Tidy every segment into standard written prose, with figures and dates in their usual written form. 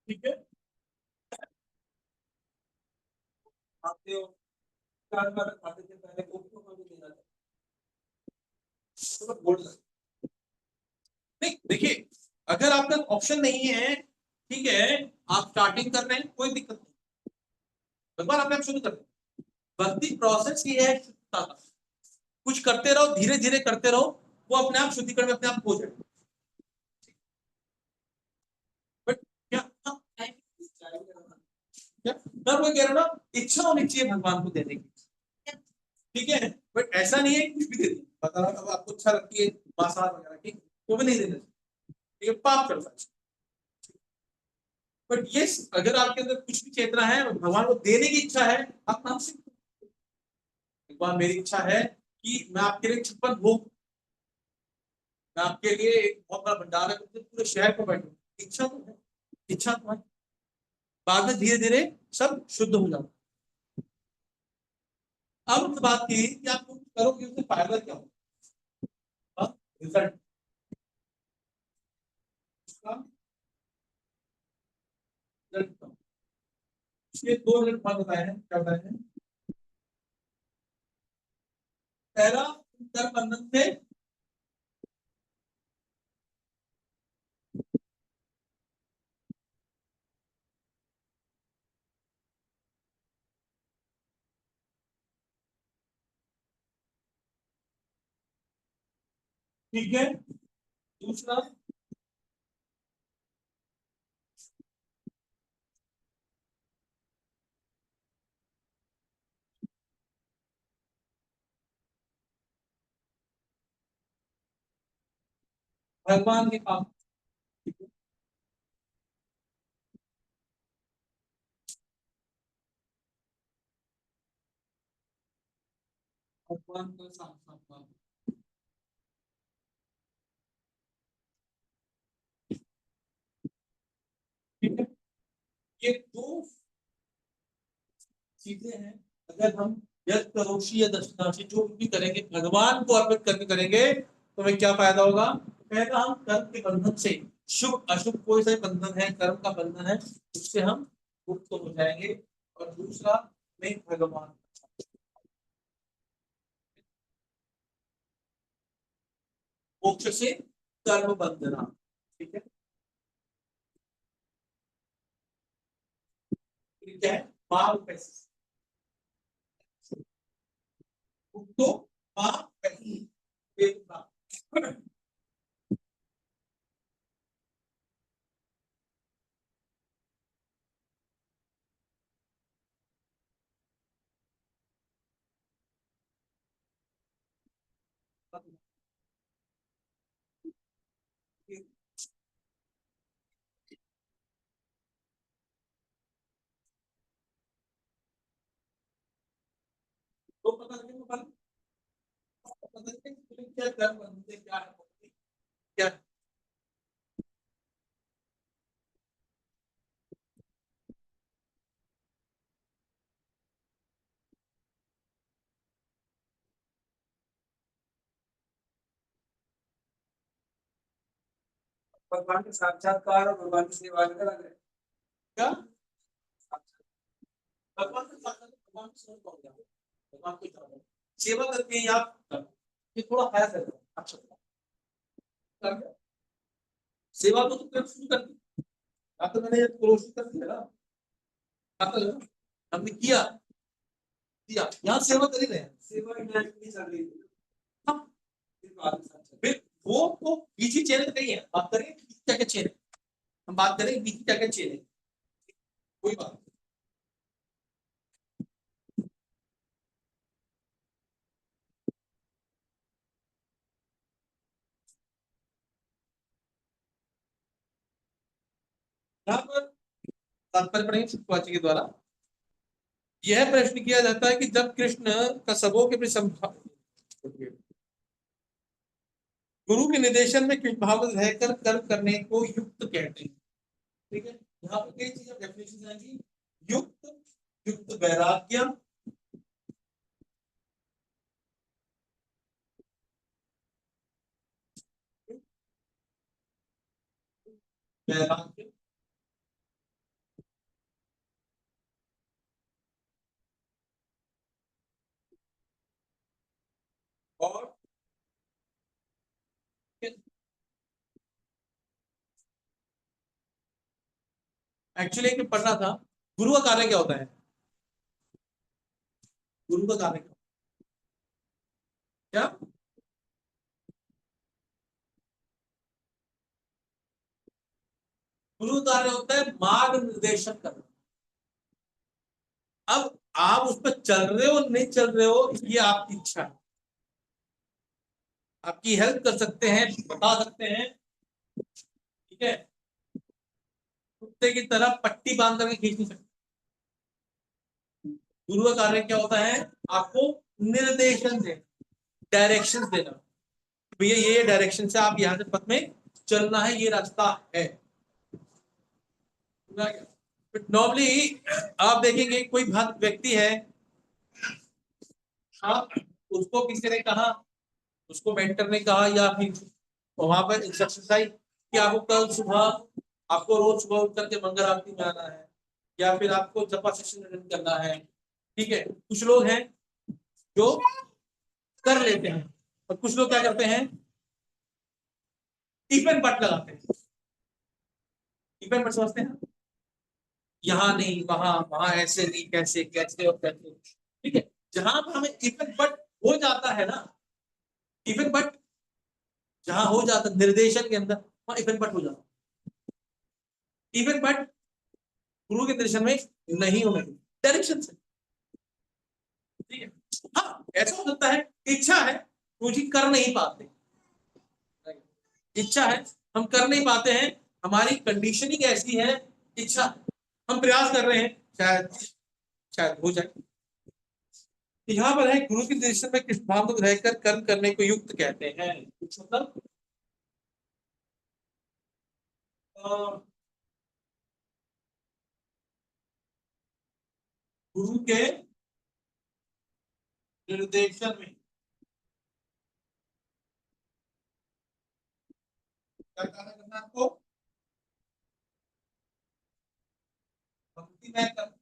ठीक है, आते हो चार बार खाते थे पहले, कोको को भी देना था तो बोल नहीं। देखिए, अगर आपका ऑप्शन नहीं है, ठीक है, आप स्टार्टिंग कर रहे हैं, कोई दिक्कत नहीं, भगवान अपने आप शुरू कर रहे हैं। भक्ति प्रोसेस ये है शुद्धता का। कुछ करते रहो, धीरे धीरे करते रहो, वो अपने आप शुद्धिकरण में अपने आप हो जाए। बट क्या क्या मैं वो कह रहा हूँ ना, इच्छा होनी चाहिए भगवान को देने की, ठीक है, बट ऐसा नहीं है कुछ भी दे दिया, पता अब आपको अच्छा लगती है मांसाहार वगैरह की, वो भी नहीं देना चाहिए, ये पाप करता है। बट ये अगर आपके अंदर कुछ भी चेतना है, भगवान को देने की इच्छा है, आप नाम से भगवान मेरी इच्छा है कि मैं आपके लिए 56 भोग, मैं आपके लिए एक बहुत बड़ा भंडार है, पूरे शहर पर बैठू, इच्छा तो है, इच्छा तो है, बाद में धीरे धीरे सब शुद्ध हो जाता। अब हमने बात की कि आप करोगे उससे फायदा क्या होगा, रिजल्ट उसका, रिजल्ट इसके दो रिजल्ट मान बताए हैं, क्या बताए हैं। पहला, कर बंधन से, ठीक है, दूसरा भगवान के पास, भगवान का साक्षात्कार, ठीक है, ये दो चीजें हैं। अगर हम यज्ञ करोषि या दक्षिणाशी जो भी करेंगे भगवान को अर्पित करके करेंगे, तो हमें क्या फायदा होगा। पहला, हम कर्म के बंधन से, शुभ अशुभ कोई सा बंधन है, कर्म का बंधन है, उससे हम मुक्त हो जाएंगे। और दूसरा, मैं भगवान, मोक्ष से कर्म बंधना, ठीक है, क्या है, पाप पैसे मुक्तो पाप पैसे, तो पता लगे, पता लगे क्या कर्म बंधन क्या है, क्या भगवान के साक्षात्कार और भगवान की सेवा अलग अलग है। क्या भगवान के साक्षात्कार, भगवान की सेवा कौन जाए, भगवान को जाओ, सेवा करके ही आप ये थोड़ा खाया करते अच्छा कर, सेवा तो तुम शुरू कर दी, आप तो मैंने कोशिश कर दिया ना, हमने किया किया, यहाँ सेवा कर ही रहे हैं, सेवा नहीं चल रही है। हाँ, फिर वो तो बीच चेन नहीं है, बात करें क्या क्या चेन, हम बात करें बीच क्या क्या चेन है, कोई बात यहाँ पर तात्पर्य पढ़ेंगे शुक्लाचार्य के द्वारा। यह प्रश्न किया जाता है कि जब कृष्ण का सबों के प्रति गुरु के निर्देशन में कृष्ण भाव में रहकर कर्म करने को युक्त कहते हैं, ठीक है, यहाँ पर कई चीजें डेफिनेशन आएंगी। युक्त, युक्त वैराग्य, वैराग्य, एक्चुअली एक पढ़ना था, गुरु का कार्य क्या होता है? गुरु का कार्य क्या? गुरु का कार्य होता है मार्ग निर्देशन करना। अब आप उस पर चल रहे हो नहीं चल रहे हो, ये आपकी इच्छा है। आपकी हेल्प कर सकते हैं, बता सकते हैं, ठीक है। कुत्ते की तरह पट्टी बांध करके खींच नहीं सकते। गुरु का कार्य क्या होता है? आपको निर्देशन देना, डायरेक्शन देना। भैया ये डायरेक्शन से आप यहाँ से पथ में चलना है, ये रास्ता है। नॉर्मली आप देखेंगे कोई व्यक्ति है, आप उसको किसी ने कहा, उसको मेंटर ने कहा या फिर वहां पर एक्सरसाइज कि आपको कल सुबह, आपको रोज सुबह उठ करके मंगल आरती में आना है, या फिर आपको जपा सेशन अटेंड करना है, ठीक है। कुछ लोग हैं जो कर लेते हैं, और कुछ लोग क्या करते हैं, इवन बट लगाते हैं। इवन बट समझते हैं? यहाँ नहीं, वहां वहां, ऐसे नहीं, कैसे कैसे और कैसे, ठीक है। जहां पर हमें इवन बट हो जाता है ना, इवन बट जहां हो जाता निर्देशन के अंदर, वहां इवन बट हो जाता। इवन बट गुरु के निर्देशन में नहीं होना चाहिए, डायरेक्शन से, ठीक है। हाँ ऐसा हो सकता है, इच्छा है, गुरु जी कर नहीं पाते, इच्छा है, हम कर नहीं पाते हैं, हमारी कंडीशनिंग ऐसी है, इच्छा, हम प्रयास कर रहे हैं, शायद शायद हो जाए। यहाँ पर है गुरु के निर्देशन में कृष्ण भाव में रहकर कर्म करने को युक्त कहते हैं। कुछ मतलब गुरु के निर्देशन में क्या कार्य करना है आपको? भक्ति में कर,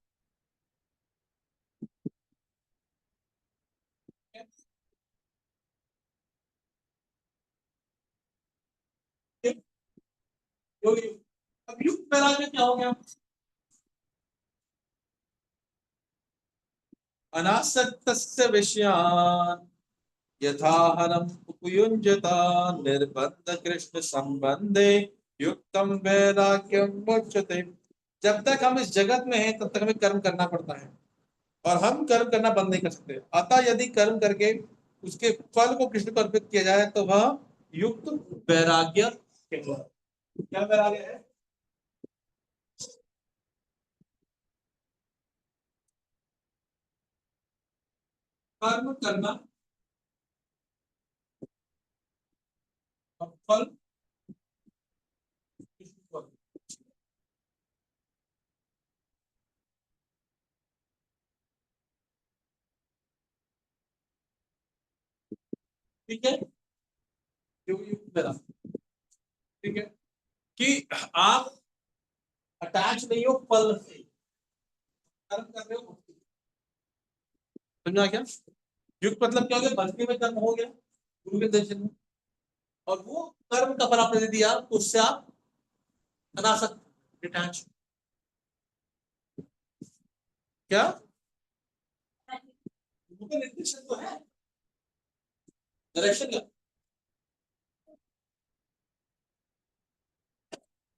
अब युक्त वैराग्य में क्या हो गया? अनासक्तस्य विषयान् यथाहरम उपयुञ्जता निर्बंध कृष्ण संबंधे युक्तम वैराग्यम मुच्यते। जब तक हम इस जगत में हैं तब तक हमें कर्म करना पड़ता है, और हम कर्म करना बंद नहीं कर सकते। अतः यदि कर्म करके उसके फल को कृष्ण को अर्पित किया जाए तो वह युक्त वैराग्य कहलाता है। क्या वैराग्य है? कर्म करना और फल कृष्ण को अर्पित। ठीक है, जो युक्त वैराग्य, ठीक है, कि आप अटैच नहीं हो फल से, कर्म कर रहे हो, समझा क्या? युक्त मतलब क्या हो गया? भक्ति में कर्म हो गया गुरु के दर्शन में, और वो कर्म का फल आपने दे दिया तो उससे आप अनासक्त, डिटैच। क्या गुरु का निर्देशन तो है, डायरेक्शन का,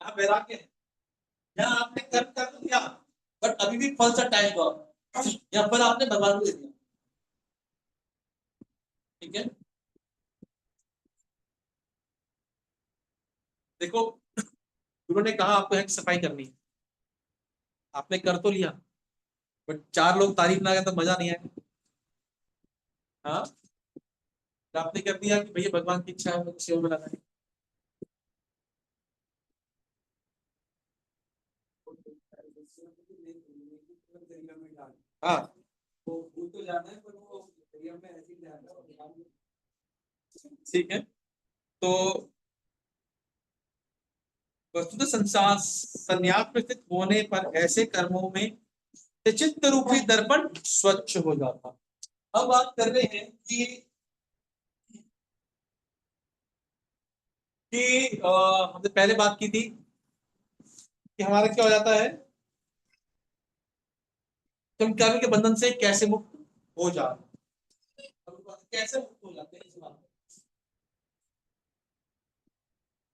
आप वैराग्य है, यहाँ आपने कर्म कर तो दिया, बट अभी भी फल से अटैच हुआ, या फल आपने भगवान को दे दिया, ठीक है। देखो गुरु ने कहा आपको एक सफाई करनी है, आपने कर तो लिया, बट चार लोग तारीफ ना करें तो मजा नहीं आएगा। हाँ, तो आपने कर दिया कि भैया भगवान की इच्छा है मुझे सेवा में लगानी। हाँ, वो भूल तो जाना है, पर वो दरिया में ऐसे ही जाना है। ठीक है, तो वस्तुतः संसार संन्यास में स्थित होने पर ऐसे कर्मों में चित्त रूपी दर्पण स्वच्छ हो जाता। अब बात कर रहे हैं कि कि हमने पहले बात की थी कि हमारा क्या हो जाता है, तो हम कर्म के बंधन से कैसे मुक्त हो जाते हैं। कैसे मुक्त हो जाते हैं इस बात में,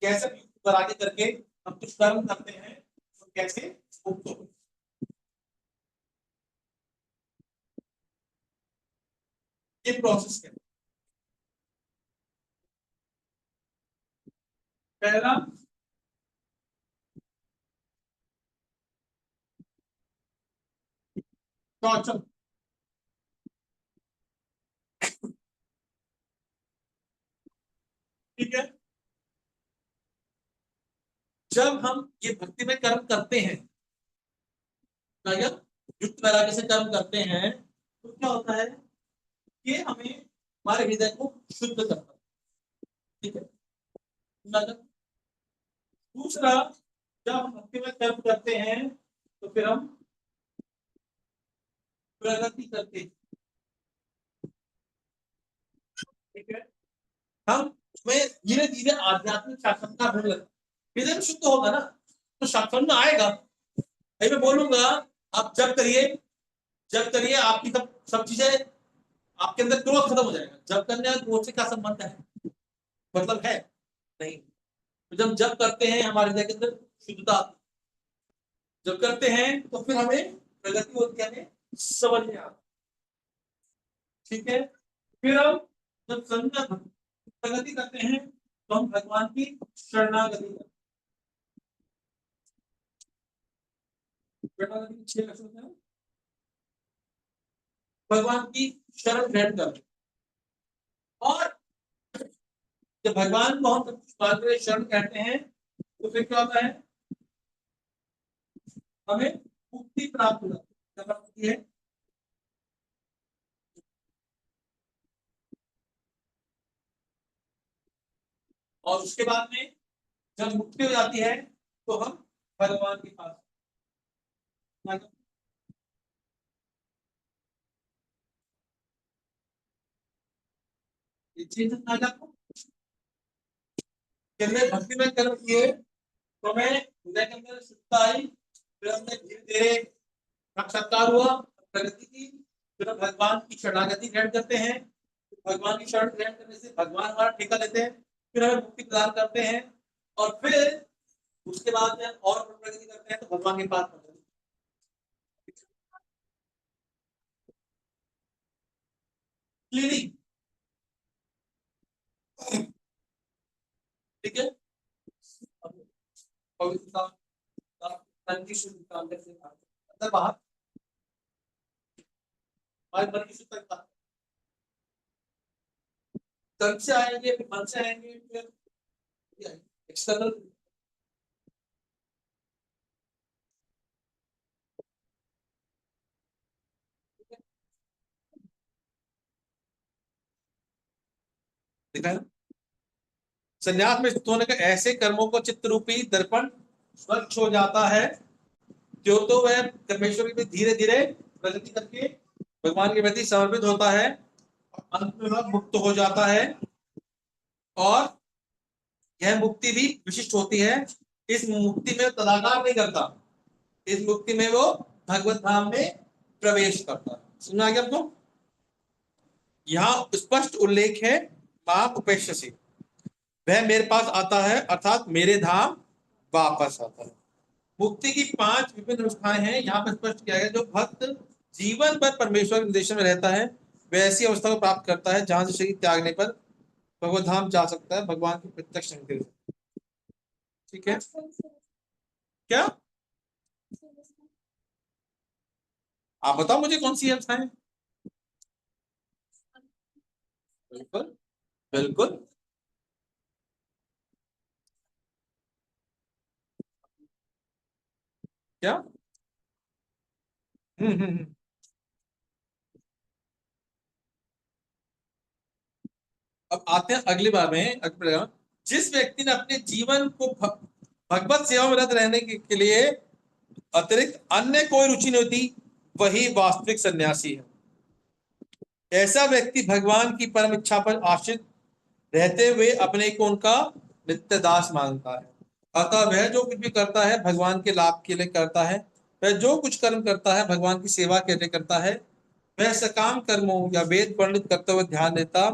कैसे युक्त पर आगे करके हम कुछ कर्म करते हैं तो कैसे मुक्त हो, ये प्रोसेस क्या है। पहला, टॉर्चर। ठीक है, जब हम ये भक्ति में कर्म करते हैं ना, या युक्त वैराग्य से कर्म करते हैं तो क्या होता है, ये हमें हमारे हृदय को शुद्ध करता है। ठीक है, दूसरा, जब हम भक्ति में कर्म करते हैं तो फिर हम प्रगति करते हैं। ठीक है, हम में धीरे धीरे आध्यात्मिक साक्षात्कार होने लगता है। हृदय में शुद्ध होगा ना तो साक्षात्कार आएगा। भाई मैं बोलूंगा, आप जब करिए आपकी सब सब चीजें, आपके अंदर क्रोध खत्म हो जाएगा। जब करने और क्रोध से क्या संबंध है, मतलब है नहीं। तो जब जब करते हैं हमारे हृदय के अंदर शुद्धता आती है। जब करते हैं तो फिर हमें प्रगति होती है, हमें समझ में आता है। ठीक है, फिर हम जब संगत प्रगति करते हैं तो हम भगवान की शरणागति करते हैं। शरणागति के 6 लक्षण होते हैं। भगवान की शरण ग्रहण करते हैं, और जब भगवान को हम सब कुछ मानते हुए शरण कहते हैं तो फिर क्या होता है, हमें मुक्ति प्राप्त हो जाती है। क्या प्राप्त होती है, और उसके बाद में जब मुक्ति हो जाती है तो हम भगवान के पास, ये चीज आपको कहते भक्ति में कर्म किए तो मैं हृदय के अंदर शुद्धता आई, फिर हमने धीरे धीरे साक्षात्कार हुआ, प्रगति की, फिर हम भगवान की शरणागति ग्रहण करते हैं। भगवान की शरण ग्रहण करने से भगवान हमारा ठेका लेते हैं, फिर हमें मुक्ति प्रदान करते हैं, और फिर उसके बाद में और प्रगति करते हैं तो भगवान के पास पहुंचते हैं। ठीक है, पवित्रता तन की शुद्धता अंदर से बाहर, अंदर बाहर हमारे मन की शुद्धता तन से आएंगे, फिर मन से आएंगे, फिर एक्सटर्नल। देखा है ना? संन्यास में स्थित होने का ऐसे कर्मों को चित्त रूपी दर्पण स्वच्छ हो जाता है, जो तो वह परमेश्वर के धीरे धीरे प्रगति करके भगवान के प्रति समर्पित होता है, अंत में वह मुक्त हो जाता है। और यह मुक्ति भी विशिष्ट होती है। इस मुक्ति में तदाकार नहीं करता, इस मुक्ति में वो भगवत धाम में प्रवेश करता है। सुना गया आपको? यहाँ स्पष्ट उल्लेख है माम उपेक्ष से, वह मेरे पास आता है, अर्थात मेरे धाम वापस आता है। मुक्ति की 5 विभिन्न अवस्थाएं हैं, यहाँ पर स्पष्ट किया गया। जो भक्त जीवन भर परमेश्वर के निर्देशन में रहता है वह ऐसी अवस्था को प्राप्त करता है जहां से शरीर त्यागने पर भगवत धाम जा सकता है, भगवान की प्रत्यक्ष संग। ठीक है, क्या आप बताओ मुझे कौन सी अवस्थाएं? बिल्कुल, बिल्कुल। क्या? हम्म। अब आते हैं अगली बार में, जिस व्यक्ति ने अपने जीवन को भगवत सेवा में रत रहने के लिए अतिरिक्त अन्य कोई रुचि नहीं होती, वही वास्तविक सन्यासी है। ऐसा व्यक्ति भगवान की परम इच्छा पर आश्रित रहते हुए अपने को उनका नित्य दास मांगता है। अतः वह जो कुछ भी करता है भगवान के लाभ के लिए करता है, वह जो कुछ कर्म करता है भगवान की सेवा के लिए करता है। वह सकाम कर्मों या वेद पंडित करते हुए ध्यान देता,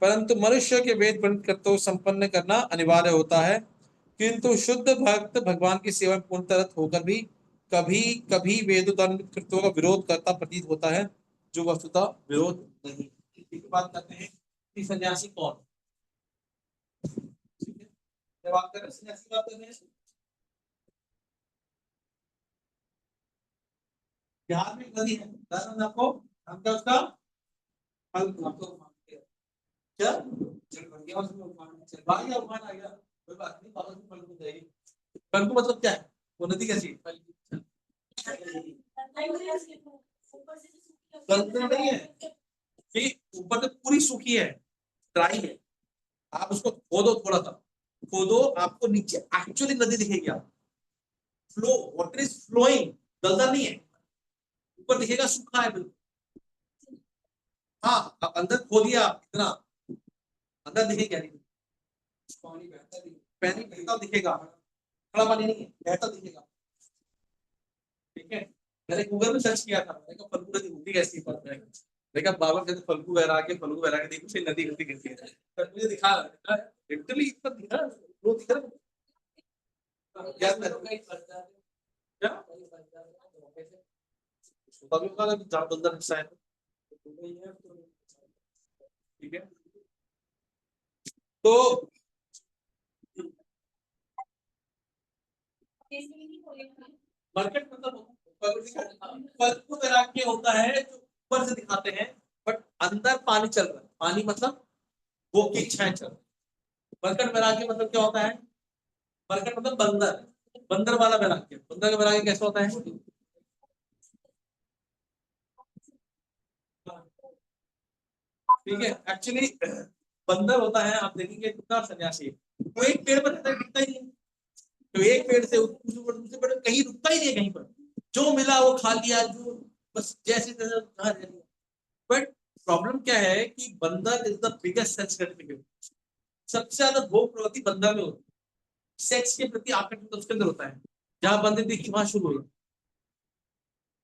परंतु मनुष्य के वेद पंडित करते हुए संपन्न करना अनिवार्य होता है। किंतु शुद्ध भक्त भगवान की सेवा में पूर्णतः होकर भी कभी कभी वेदोत्तम कृत्यों का विरोध करता प्रतीत होता है, जो वस्तुतः विरोध नहीं। ठीक है, बात करते हैं कि सन्यासी कौन। ठीक है, जब बात कर रहे हैं सन्यासी, बात कर रहे हैं बिहार में एक नदी है, दादा आपको हम क्या उसका फल आपको क्या चल बन गया उसमें उफान चल भाई या उफान आ गया, कोई बात नहीं, बाबा की फल को जाएगी। फल को मतलब क्या है, वो नदी कैसी है? फल तो नहीं है कि ऊपर से पूरी सूखी है, ड्राई है। आप उसको खोदो, थोड़ा सा खोदो, आपको नीचे एक्चुअली नदी दिखेगी। आप फ्लो, वाटर इज फ्लोइंग, गलता नहीं है। ऊपर दिखेगा सूखा है बिल्कुल। हाँ, आप अंदर खोदिए, आप इतना अंदर दिखेगा नहीं, पानी बहता नहीं, पानी बहता दिखेगा, खड़ा पानी नहीं है, बहता दिखेगा। ठीक है, मैंने गूगल में सर्च किया था, मैंने कहा फल्गु नदी होती कैसी है, पर देखा बाबा कहते फल्गु बह के फल्गु बह के देखो से नदी होती कैसी है, पर मुझे दिखा लिटरली इतना दिखा, वो दिख रहा है क्या क्या तभी होगा कि जहाँ बंदर हिस्सा है। ठीक है, तो मार्केट मतलब फल्गु वैराग्य होता है जो ऊपर से दिखाते हैं, बट अंदर पानी चल रहा है, पानी मतलब वो की इच्छाएं चल रही है। मरकट वैराग्य मतलब क्या होता है? मरकट मतलब बंदर, बंदर वाला वैराग्य। बंदर का वैराग्य कैसा होता है? ठीक है, एक्चुअली बंदर होता है, आप देखेंगे कितना सन्यासी तो एक पेड़ पर टिकता ही नहीं, तो एक पेड़ से दूसरे पेड़ कहीं रुकता ही नहीं, कहीं पर जो मिला वो खा लिया, जो बस जैसे तैसे कहा रह लिया। बट प्रॉब्लम क्या है कि बंदर is the biggest sense certificate. सबसे ज्यादा भोग प्रवृत्ति बंदर में होती है, सेक्स के प्रति आकर्षण तो उसके अंदर होता है, जहां बंदर देखी वहां शुरू हो।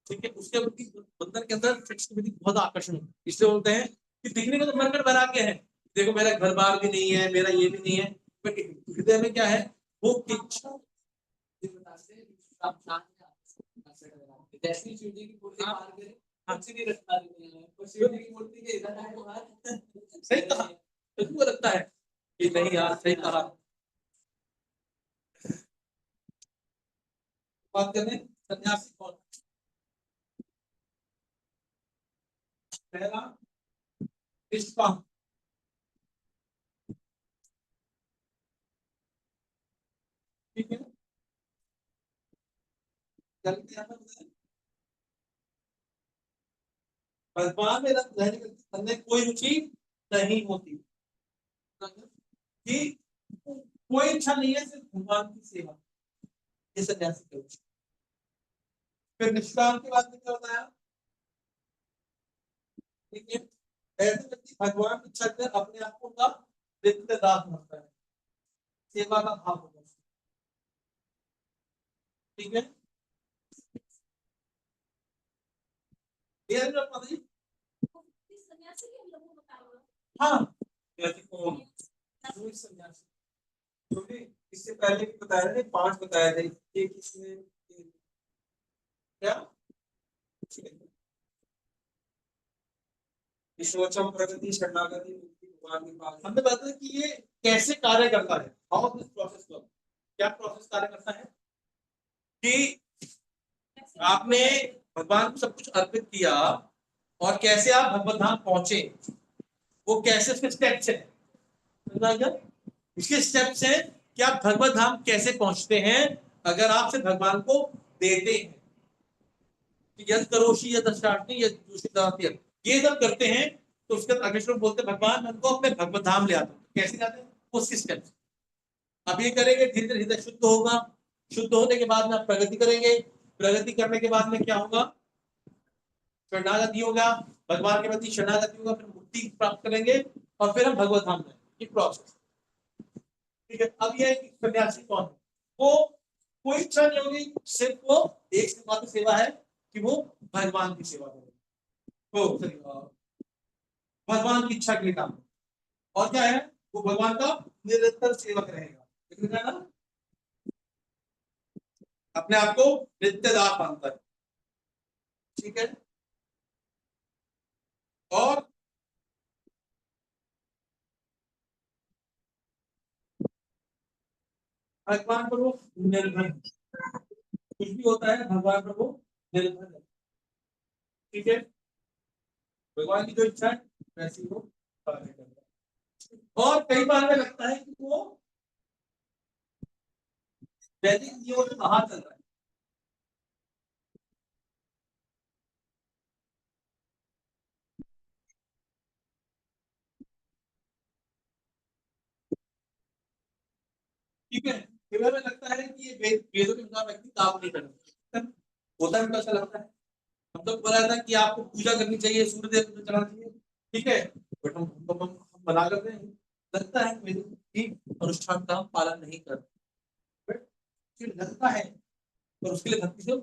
ठीक है, उसके प्रति बंदर के अंदर सेक्स के प्रति बहुत आकर्षण होता है, इसलिए बोलते हैं कि दिखने में तो मरकट वैराग्य है, देखो मेरा घर बार भी नहीं है, मेरा ये भी नहीं है, बट हृदय में क्या है, वो इच्छा। जैसी शिव जी की मूर्ति बाहर करे, अच्छी नहीं रखता शिव जी की मूर्ति के इधर है बाहर। सही कहा, तुमको लगता है कि नहीं यार, सही कहा। बात करें सन्यासी कौन। पहला निष्काम। ठीक है, जल्दी भगवान में रत रहने करने कोई रुचि नहीं होती, कि कोई इच्छा नहीं है, सिर्फ भगवान की सेवा, ये सन्यासी का उद्देश्य। फिर निष्काम की बात में क्या होता है? ठीक है, ऐसे व्यक्ति भगवान की इच्छा कर अपने आप को का नित्य दास मानता है, सेवा का भाव होता है। ठीक है, ये है पता नहीं। हाँ, सन्यासी कौन? जो इस सन्यासी, क्योंकि इससे पहले भी बताया थे, 5 बताया थे, एक इसमें क्या विश्वचम प्रगति शरणागति मुक्ति भगवान के पास हमने बताया कि ये कैसे कार्य करता है, हाउ दिस प्रोसेस वर्क। क्या प्रोसेस कार्य करता है कि आपने भगवान को सब कुछ अर्पित किया, और कैसे आप भगवत धाम पहुंचे, वो कैसे उसके स्टेप्स है, इसके स्टेप्स हैं कि आप भगवत धाम कैसे पहुंचते हैं, अगर आप से भगवान को देते हैं। यद करोशी यद अष्टाटनी यद दूषित, ये सब करते हैं, तो उसके बाद अगले श्लोक बोलते हैं भगवान हमको अपने भगवत धाम ले आते हैं। कैसे जाते हैं, उसके स्टेप्स। अब ये करेंगे, धीरे धीरे हृदय शुद्ध होगा, शुद्ध होने के बाद में आप प्रगति करेंगे, प्रगति करने के बाद में क्या होगा, शरणागति होगा, भगवान के प्रति शरणागति होगा, फिर मुक्ति प्राप्त करेंगे, और फिर हम भगवत धाम जाएंगे। प्रोसेस ठीक है, अब ये सन्यासी कौन है? वो कोई इच्छा नहीं होगी, सिर्फ वो एक मात्र सेवा है कि वो भगवान की सेवा करे, तो भगवान की इच्छा के लिए काम करे। और क्या है, वो भगवान का निरंतर सेवक रहेगा, लिख ना, अपने आप को नित्यदास मानता है, ठीक है। और भगवान पर वो निर्भर है, कुछ भी होता है भगवान पर वो निर्भर है, ठीक है। भगवान की जो इच्छा है वैसी वो कार्य करता है। और कई बार में लगता है कि वो वैदिक नियमों से बाहर चल रहा है, ठीक है। कई बार में लगता है कि ये वेदों के अनुसार व्यक्ति काम नहीं करता, होता है, ऐसा लगता है। हम तो बोला था कि आपको पूजा करनी चाहिए, सूर्य देव को चढ़ाना चाहिए, ठीक है, बट हम बना करते हैं, लगता है वेदों की अनुष्ठान का पालन नहीं कर, बट फिर लगता है, और उसके लिए भक्ति से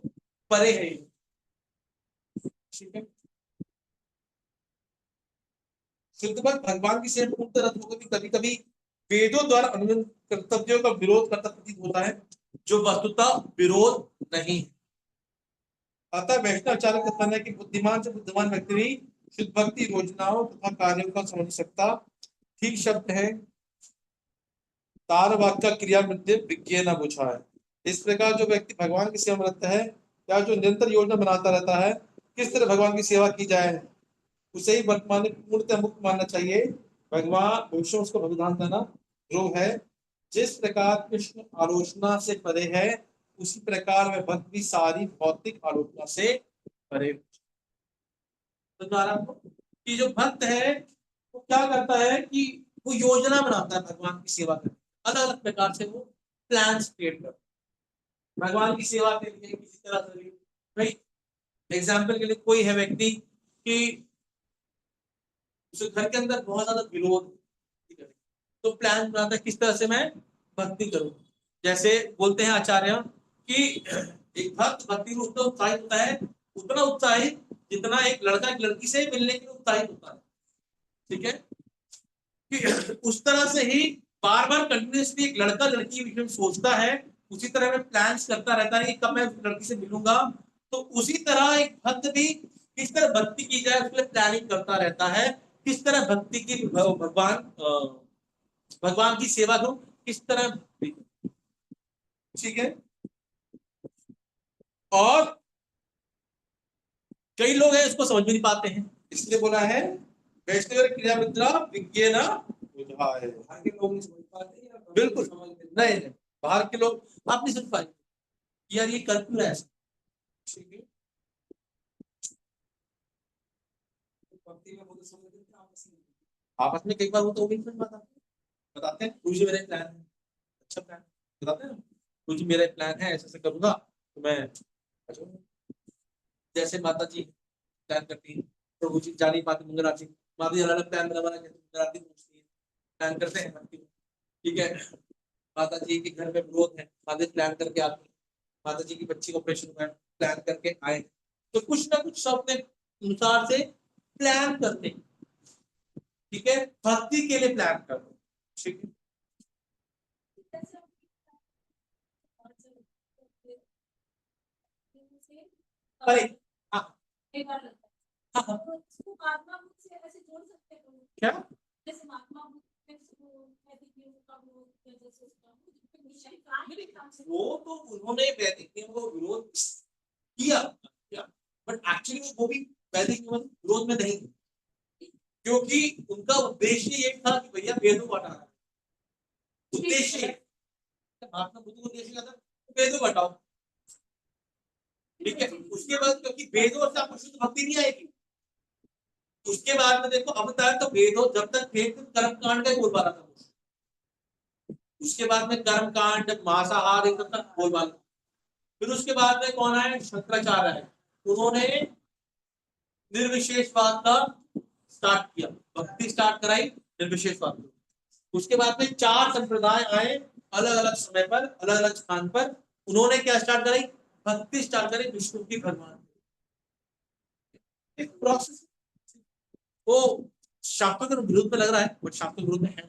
परे है ये, ठीक है। शुद्ध भक्त भगवान की सेवा पूर्ण रथ होकर भी कभी कभी वेदों द्वारा अनुबंध कर्तव्यों का विरोध करता प्रतीत होता है, जो वस्तुतः विरोध नहीं है। अतः वैष्णव आचार्य का कहना है कि बुद्धिमान से बुद्धिमान व्यक्ति भी शुद्ध भक्ति योजनाओं तथा कार्यों का समझ सकता, ठीक शब्द है तार वाक्य क्रिया मध्य विज्ञ न बुझा है। इस प्रकार जो व्यक्ति भगवान की सेवा में रहता है या जो निरंतर योजना बनाता रहता है किस तरह भगवान की सेवा की जाए, उसे ही वर्तमान में पूर्णतः मुक्त मानना चाहिए। भगवान भविष्य उसको भगवान देना ध्रुव है, जिस प्रकार कृष्ण आलोचना से परे है उसी प्रकार वह भक्त भी सारी भौतिक आलोचना से परे। तो कि जो भक्त है वो क्या करता है कि वो योजना बनाता है भगवान की सेवा करने, अलग अलग प्रकार से वो प्लान क्रिएट करता है भगवान की सेवा के लिए, किसी तरह से भी। भाई एग्जाम्पल के लिए कोई है व्यक्ति कि उसे घर के अंदर बहुत ज्यादा विरोध, तो प्लान बनाता है किस तरह से मैं भक्ति करूं। जैसे बोलते हैं आचार्य कि एक भक्त भक्ति में उतना उत्साहित होता है, उतना उत्साहित जितना एक लड़का एक लड़की से मिलने के लिए उत्साहित होता है, ठीक है। कि उस तरह से ही बार बार कंटिन्यूसली एक लड़का लड़की के विषय में सोचता है, उसी तरह में प्लान्स करता रहता है कि कब मैं उस लड़की से मिलूंगा। तो उसी तरह एक भक्त भी किस तरह भक्ति की जाए उसके लिए प्लानिंग करता रहता है, किस तरह भक्ति की भगवान की सेवा करूं, किस तरह, ठीक है। और कई लोग हैं इसको समझ भी नहीं पाते हैं, इसलिए बोला है वैष्णव क्रिया मित्रा विज्ञ ना बुझा है। बाहर के लोग नहीं समझ पाते, बिल्कुल नहीं, बाहर के लोग आप नहीं समझ पाए यार ये कर क्यों रहा है, ठीक है। आपस में कई बार वो तो भी नहीं समझ पाता, बताते हैं मुझे मेरा प्लान है, अच्छा प्लान बताते हैं, मुझे मेरा प्लान है ऐसे ऐसे करूंगा तो मैं, अच्छा, जैसे माता जी प्लान करती है, प्रभु जी जा नहीं पाते मंगल आरती, माता जी अलग प्लान बना बना के मंगल आरती पहुंचती है, प्लान करते हैं ठीक है। माता जी के घर में विरोध है, माता जी प्लान करके आती है, माता जी की बच्ची का ऑपरेशन हुआ है, प्लान करके आए, तो कुछ ना कुछ सब अपने अनुसार से प्लान करते हैं, ठीक है, भक्ति के लिए प्लान करते हैं, ठीक है। अरे हाँ हाँ हाँ, क्या वो तो उन्होंने वैदिक नियम को विरोध किया किया, बट एक्चुअली वो भी वैदिक नियम विरोध में नहीं, क्योंकि उनका उद्देश्य ये था कि भैया वेदों को हटाना, उद्देश्य महात्मा बुद्ध को उद्देश्य था वेदों को हटाओ, ठीक है। उसके बाद क्योंकि वेदों से आपको शुद्ध भक्ति नहीं आएगी, उसके बाद में देखो अब तक तो वेदों जब तक वेद कर्म कांड का बोल पा रहा था, उसके बाद में कर्म कांड मांसाहार तब तक बोल पा, फिर उसके बाद में कौन है, शंकराचार्य है, उन्होंने निर्विशेषवाद का स्टार्ट किया, भक्ति स्टार्ट कराई निर्विशेषवाद, उसके बाद में 4 संप्रदाय आए अलग अलग समय पर, अलग अलग स्थान पर। उन्होंने क्या स्टार्ट कराई? भक्ति स्टार्ट करी विष्णु की भगवान। एक प्रोसेस। वो शास्त्रों के विरुद्ध में लग रहा है, बट शास्त्रों के विरुद्ध में है,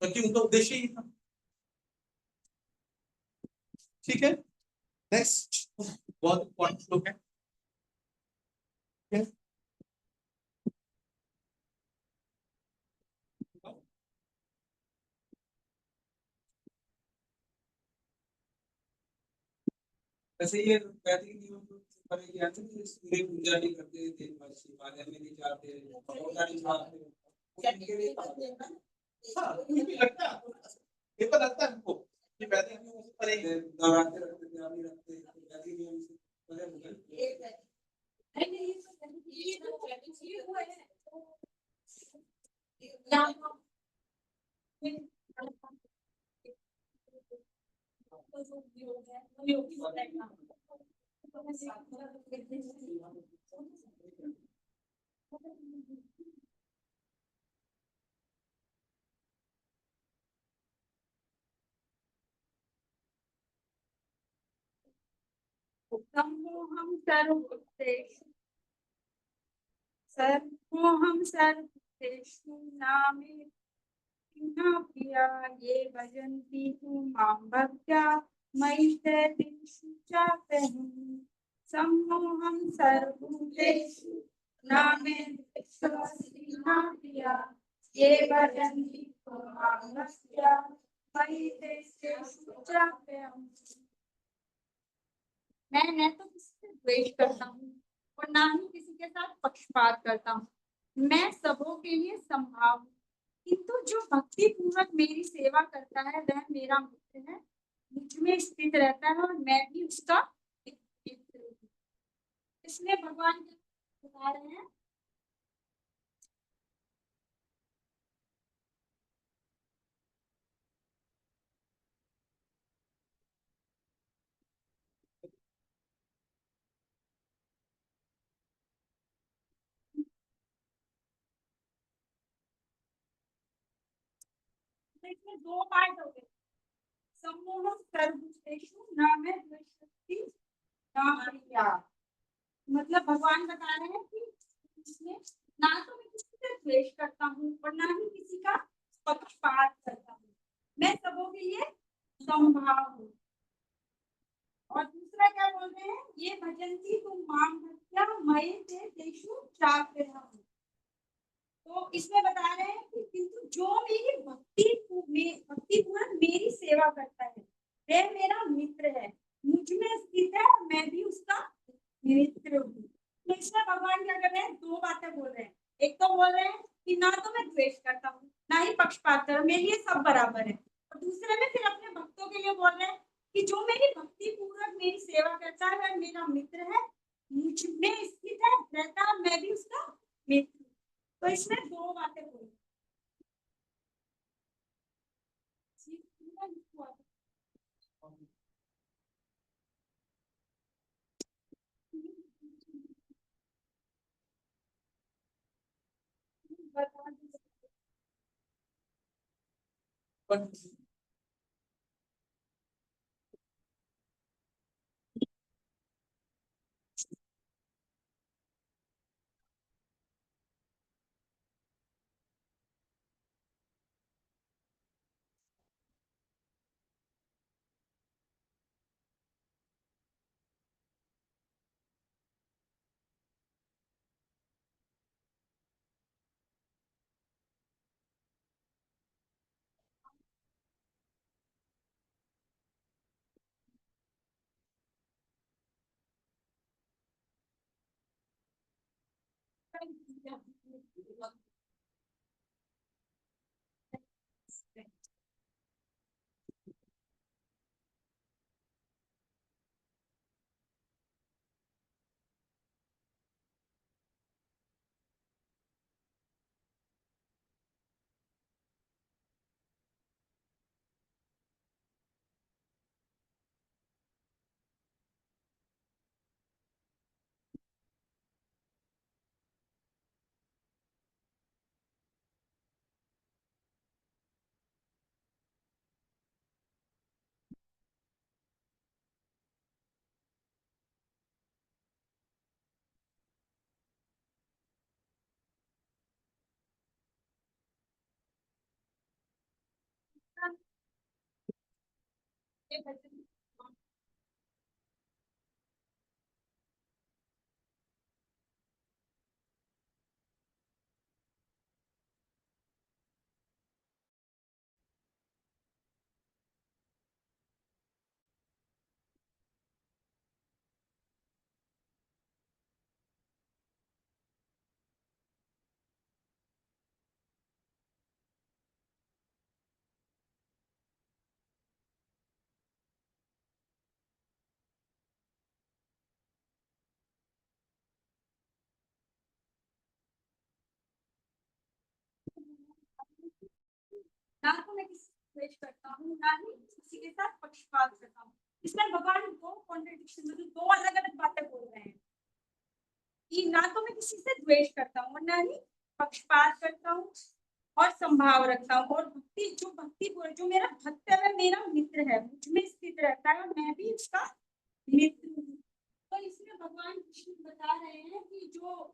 क्योंकि उनका उद्देश्य ही था। ठीक है, नेक्स्ट बहुत इंपॉर्टेंट श्लोक है। वैसे ये वैदिक नियम तो पर ये आता है कि सूर्य पूजा नहीं करते थे, हिमालय में नहीं जाते, पकौड़ा नहीं खाते, उनके लिए करते हैं ना। हाँ, ये भी लगता है, ये तो लगता है हमको कि वैदिक नियम से परे नवरात्रि रखते थे, अभी रखते हैं, वैदिक नियम से परे हो गए। नहीं नहीं, ये तो ये हुआ है यहाँ सम्मोहं सर्वभूतेषु सर्वोहं सर्वभूतेषु नामे प्रिया ये भजन्ति तु मां भक्त्या मयि ते तेषु चाप्यहम्। सम्मोहं सर्वभूतेषु नामे प्रिया ये भजन्ति तु मां भक्त्या मयि ते तेषु चाप्यहम्। मैं न तो किसी से द्वेष करता हूँ और ना ही किसी के साथ पक्षपात करता हूँ। मैं सबों के लिए संभाव हूँ, किंतु जो भक्ति पूर्वक मेरी सेवा करता है वह मेरा मित्र है, मुझ में स्थित रहता है और मैं भी उसका मित्र हूँ। इसलिए भगवान बता रहे हैं तो इसमें दो पार्ट हो गए। सम्मोह सर्वभूतेषु न मैं द्वेष्टि न प्रिया। मतलब भगवान बता रहे हैं कि इसमें ना तो मैं किसी से द्वेष करता हूँ और ना ही किसी का पक्षपात करता हूँ, मैं सबों के लिए समभाव हूँ। और दूसरा क्या बोल रहे हैं, ये भजन की तुम माम भक्त्या मये ते तेषु चाप्यहम्। तो इसमें बता रहे हैं कि किंतु जो मेरी भक्ति पूर्वक मेरी सेवा करता है वह मेरा मित्र है, मुझ में स्थित है और मैं भी उसका मित्र हूँ। तो इसमें भगवान क्या कर रहे हैं, दो बातें बोल रहे हैं। एक तो बोल रहे हैं कि ना तो मैं द्वेष करता हूँ ना ही पक्षपात कर, मेरे लिए सब बराबर है। और दूसरे में फिर अपने भक्तों के लिए बोल रहे हैं कि जो मेरी भक्ति पूर्वक मेरी सेवा करता है वह मेरा मित्र है, मुझ में स्थित है रहता है, मैं भी उसका मित्र। तो इसमें दो बातें बोली। ये भजन ना तो मैं किसी को द्वेष करता हूँ, ना ही किसी के साथ पक्षपात करता हूँ। इसमें भगवान दो कॉन्ट्रडिक्शन, मतलब दो अलग अलग बातें बोल रहे हैं कि ना तो मैं किसी से द्वेष करता हूँ और ना ही पक्षपात करता हूँ और संभाव रखता हूँ। और भक्ति जो मेरा भक्त है वह मेरा मित्र है, मुझ में स्थित रहता है और मैं भी उसका मित्र हूँ। तो इसमें भगवान कृष्ण बता रहे हैं कि जो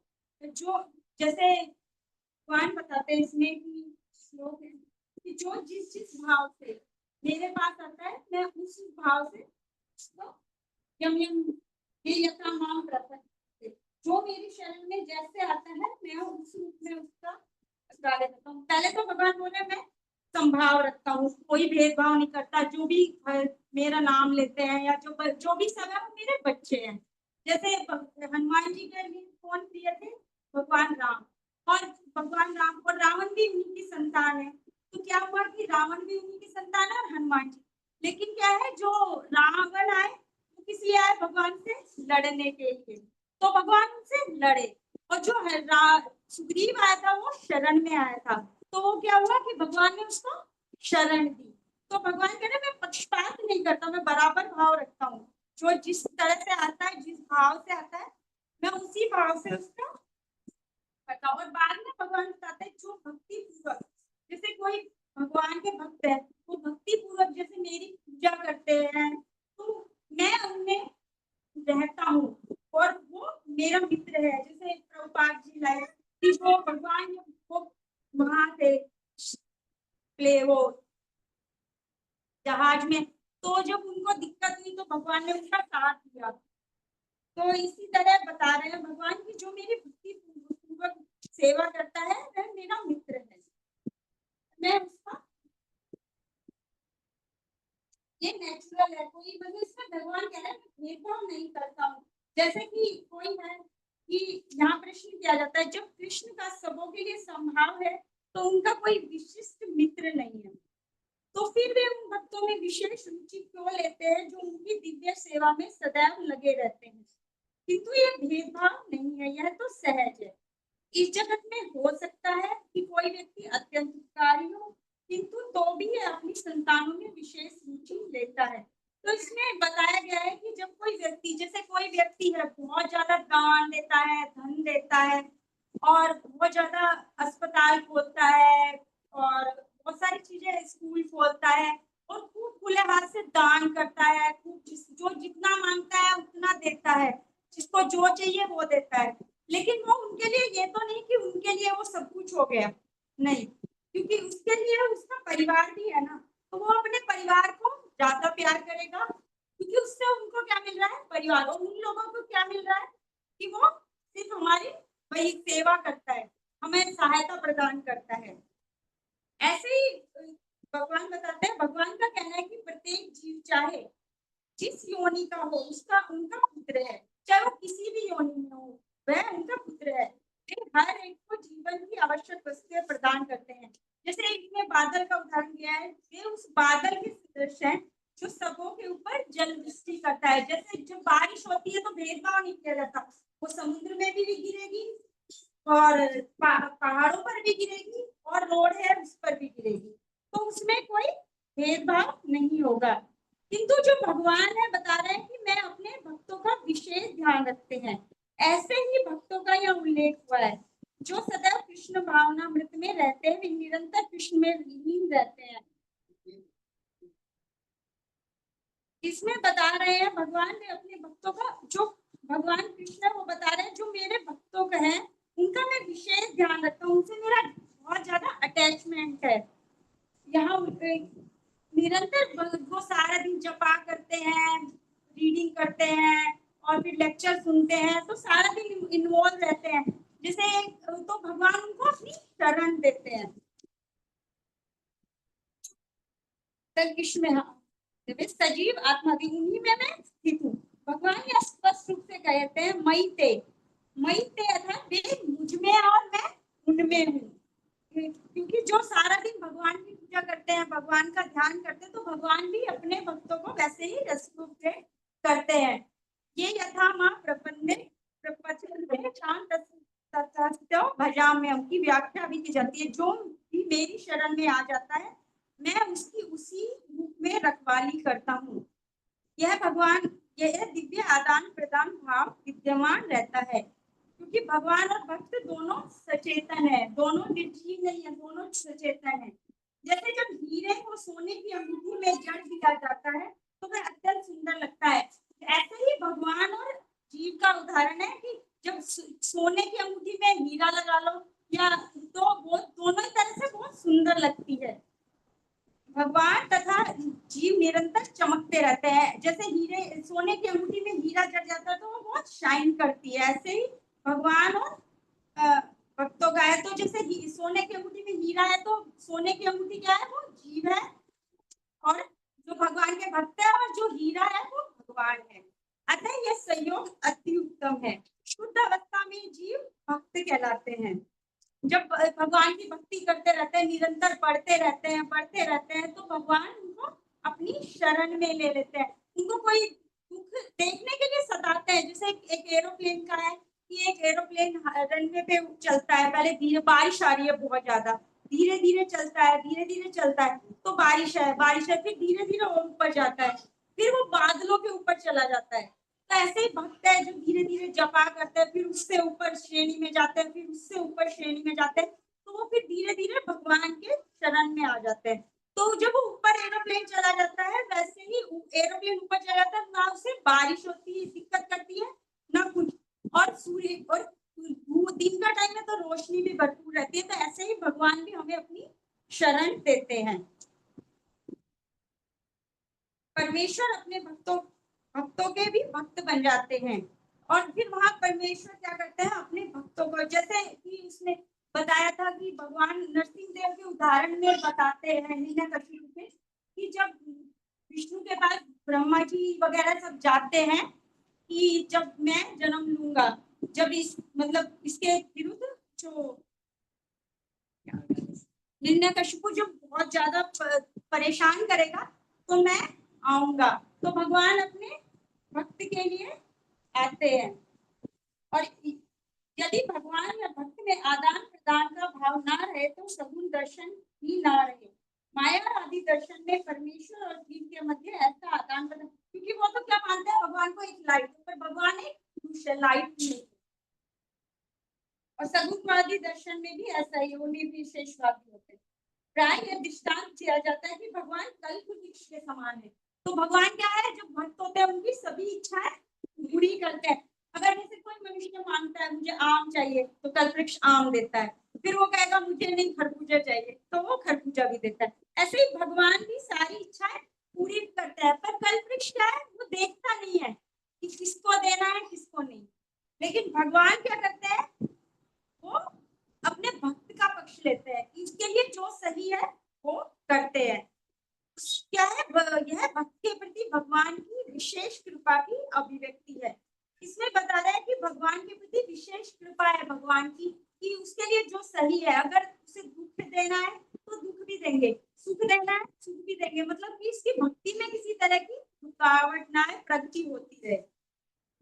जो जैसे भगवान बताते हैं इसमें कि श्लोक है कि जो जिस जिस भाव से मेरे पास आता है मैं उस भाव से उसको यम यम ये यथा माम प्रपद्यते, जो मेरी शरण में जैसे आता है मैं उस रूप में उसका कार्य करता हूँ। पहले तो भगवान बोले मैं संभाव रखता हूँ, कोई भेदभाव नहीं करता, जो भी मेरा नाम लेते हैं या जो भी सब है वो मेरे बच्चे हैं। जैसे हनुमान जी के लिए कौन प्रिय थे? भगवान राम। और भगवान राम और रावण भी उन्हीं की संतान है। तो क्या हुआ कि रावण भी उन्हीं की संतान है और हनुमान जी। लेकिन क्या है, जो रावण आए वो किसी आए भगवान से लड़ने के लिए, तो भगवान उनसे लड़े। और जो सुग्रीव आया था वो शरण में आया था, तो वो क्या हुआ कि भगवान ने उसको शरण दी। तो भगवान कह रहे मैं पक्षपात नहीं करता, मैं बराबर भाव रखता हूँ। जो जिस तरह से आता है, जिस भाव से आता है, मैं उसी भाव से उसका करता हूँ। और बाद में भगवान बताते हैं जो भक्ति पूर्वक, जैसे कोई भगवान के भक्त है वो भक्ति पूर्वक जैसे मेरी पूजा करते हैं, तो मैं उनमें रहता हूँ और वो मेरा मित्र है। जैसे प्रभुपाद जी लाए कि वो भगवान वो वहां थे प्ले वो जहाज में, तो जब उनको दिक्कत हुई तो भगवान ने उनका साथ दिया। तो इसी तरह बता रहे हैं भगवान की जो मेरी भक्ति पूर्वक सेवा करता है वह मेरा मित्र है, मैं उसका, ये नेचुरल है। कोई मतलब इसमें भगवान कह रहे हैं भेदभाव नहीं करता हूँ। जैसे कि कोई है कि यहाँ प्रश्न किया जाता है जब कृष्ण का सबों के लिए संभाव है तो उनका कोई विशिष्ट मित्र नहीं है, तो फिर वे उन भक्तों में विशेष रुचि क्यों लेते हैं जो उनकी दिव्य सेवा में सदैव लगे रहते हैं? किंतु ये भेदभाव नहीं है, यह तो सहज है। इस जगत में हो सकता है कि कोई व्यक्ति अत्यंत उपकारी हो, किंतु तो भी यह अपनी संतानों में विशेष रुचि लेता है। तो इसमें बताया गया है कि जब कोई व्यक्ति, जैसे कोई व्यक्ति है बहुत ज्यादा दान देता है, धन देता है और बहुत ज्यादा अस्पताल खोलता है और बहुत सारी चीजें, स्कूल खोलता है और खूब खुले हाथ से दान करता है, खूब जो जितना मांगता है उतना देता है, जिसको जो चाहिए वो देता है। लेकिन वो उनके लिए ये तो नहीं कि उनके लिए वो सब कुछ हो गया, नहीं, क्योंकि उसके लिए उसका परिवार भी है ना, तो वो अपने परिवार को ज्यादा प्यार करेगा क्योंकि उससे उनको क्या मिल रहा है, परिवार। और उन लोगों को क्या मिल रहा है कि वो सिर्फ हमारी वही सेवा करता है, हमें सहायता प्रदान करता है। ऐसे ही भगवान बताते हैं, भगवान का कहना है कि प्रत्येक जीव चाहे जिस योनि का हो उसका उनका पुत्र है, चाहे वो किसी भी योनि में हो वह उनका पुत्र है। वे हर एक को जीवन की आवश्यक वस्तुएं प्रदान करते हैं। जैसे इसमें बादल का उदाहरण दिया है, वे उस बादल के सदृश है जो सबों के ऊपर जल वृष्टि करता है। जैसे जब बारिश होती है तो भेदभाव नहीं किया जाता, वो समुद्र में भी गिरेगी और पहाड़ों पर भी गिरेगी और रोड है उस पर भी गिरेगी, तो उसमें कोई भेदभाव नहीं होगा। किंतु जो भगवान है बता रहे हैं कि मैं अपने भक्तों का विशेष ध्यान रखते हैं। ऐसे ही भक्तों का यह उल्लेख हुआ है जो सदैव कृष्ण भावनामृत में रहते हैं, वे निरंतर कृष्ण में लीन रहते हैं। इसमें बता रहे हैं भगवान ने अपने भक्तों का, जो भगवान कृष्ण है वो बता रहे हैं जो मेरे भक्तों का है उनका मैं विशेष ध्यान रखता हूँ, उनसे मेरा बहुत ज्यादा अटैचमेंट है। यहाँ निरंतर वो सारा दिन जपा करते हैं, रीडिंग करते हैं और फिर लेक्चर सुनते हैं, तो सारा दिन इन्वॉल्व रहते हैं, जैसे तो भगवान उनको अपनी शरण देते हैं। में सजीव आत्मा भी उन्हीं में मैं स्थित हूँ। भगवान ये स्पष्ट रूप से कहते हैं मई ते अर्थात वे मुझ में और मैं उनमें हूँ। क्योंकि जो सारा दिन भगवान की पूजा करते हैं, भगवान का ध्यान करते हैं, तो भगवान भी अपने भक्तों को वैसे ही रस रूप से करते हैं। ये यथा मां प्रपन्ने प्रपचते शांत ततस्त्यो भजाम्यहम् की व्याख्या भी की जाती है। जो भी मेरी शरण में आ जाता है, मैं उसकी उसी रूप में रखवाली करता हूँ। यह भगवान यह दिव्य आदान प्रदान भाव विद्यमान रहता है, क्योंकि भगवान और भक्त दोनों सचेतन है, दोनों निर्जीव नहीं है, दोनों सचेतन है। जैसे जब हीरे को सोने की अंगूठी में जड़ दिया जाता है तो वह अत्यंत सुंदर लगता है, ऐसे ही भगवान और जीव का उदाहरण है कि जब सोने की अंगूठी में हीरा लगा लो या तो वो दोनों ही तरह से बहुत सुंदर लगती है। भगवान तथा जीव निरंतर चमकते रहते हैं, जैसे हीरे सोने की अंगूठी में हीरा जड़ जाता है तो वो बहुत शाइन करती है, ऐसे ही भगवान और भक्तों का है। तो जैसे सोने की अंगूठी में हीरा है तो सोने की अंगूठी क्या है, वो जीव है, और जो भगवान के भक्त है और जो हीरा है वो भगवान है। अतः यह संयोग अति उत्तम है। शुद्ध अवस्था में जीव भक्त कहलाते हैं। जब भगवान की भक्ति करते रहते हैं, निरंतर पढ़ते रहते हैं तो भगवान उनको अपनी शरण में ले लेते हैं। उनको कोई दुख देखने के लिए सताते हैं, जैसे एक एरोप्लेन का है कि एक एरोप्लेन रनवे पे चलता है, पहले धीरे बारिश आ रही है बहुत ज्यादा, धीरे धीरे चलता है तो बारिश है, फिर धीरे धीरे ऊपर जाता है, फिर वो बादलों के ऊपर चला जाता है। तो ऐसे ही भक्त है जो धीरे धीरे जपा करते हैं, फिर उससे ऊपर श्रेणी में जाते हैं, फिर उससे ऊपर श्रेणी में जाते हैं, तो वो फिर धीरे धीरे भगवान के शरण में आ जाते हैं। तो जब वो ऊपर एरोप्लेन चला जाता है, वैसे ही एरोप्लेन ऊपर चला जाता है, ना उसे बारिश होती है, दिक्कत करती है ना कुछ, और सूर्य और दिन का टाइम में तो रोशनी भी भरपूर रहती है। तो ऐसे ही भगवान भी हमें अपनी शरण देते हैं। परमेश्वर अपने भक्तों के भी भक्त बन जाते हैं, और फिर वहां परमेश्वर क्या करते हैं, अपने भक्तों को, जैसे कि उसने बताया था कि भगवान नरसिंह देव के उदाहरण में बताते हैं हिरण्यकशिपु के, कि जब विष्णु के पास ब्रह्मा जी वगैरह सब जाते हैं कि जब मैं जन्म लूंगा, जब इस मतलब इसके विरुद्ध जो हिरण्यकशिपु जो बहुत ज्यादा परेशान करेगा तो मैं आऊंगा। तो भगवान अपने भक्त के लिए आते हैं, और यदि भगवान या भक्त में आदान प्रदान का भाव ना रहे तो सगुण दर्शन ही ना रहे। माया आदि दर्शन में परमेश्वर और जीव के मध्य ऐसा आदान प्रदान, क्योंकि वो तो क्या मानते हैं भगवान को एक लाइट, पर भगवान एक लाइट नहीं, और सगुणवादी दर्शन में भी ऐसा ही, वो निर्विशेषवादी होते हैं। प्राय यह दृष्टांत दिया जाता है कि भगवान कल्प वृक्ष के समान है। तो भगवान क्या है, जो भक्त होते हैं उनकी सभी इच्छाएं पूरी करते हैं। अगर जैसे कोई मनुष्य मांगता है मुझे आम चाहिए तो कल्प वृक्ष आम देता है, फिर वो कहेगा मुझे नहीं खरबूजा चाहिए तो वो खरबूजा भी देता है। ऐसे ही भगवान भी सारी इच्छाएं पूरी करता है, पर कल्प वृक्ष क्या है, वो देखता नहीं है कि किसको देना है किसको नहीं। लेकिन भगवान क्या करते हैं, वो अपने भक्त का पक्ष लेते हैं, इसके लिए जो सही है वो करते हैं। क्या है, यह भक्त के प्रति भगवान की विशेष कृपा की अभिव्यक्ति है। इसमें बता रहा है कि भगवान के प्रति विशेष कृपा है भगवान की, कि उसके लिए जो सही है, अगर उसे दुख देना है तो दुख भी देंगे, सुख देना है सुख भी देंगे, मतलब कि इसकी भक्ति में किसी तरह की रुकावट ना है, प्रगति होती रहे।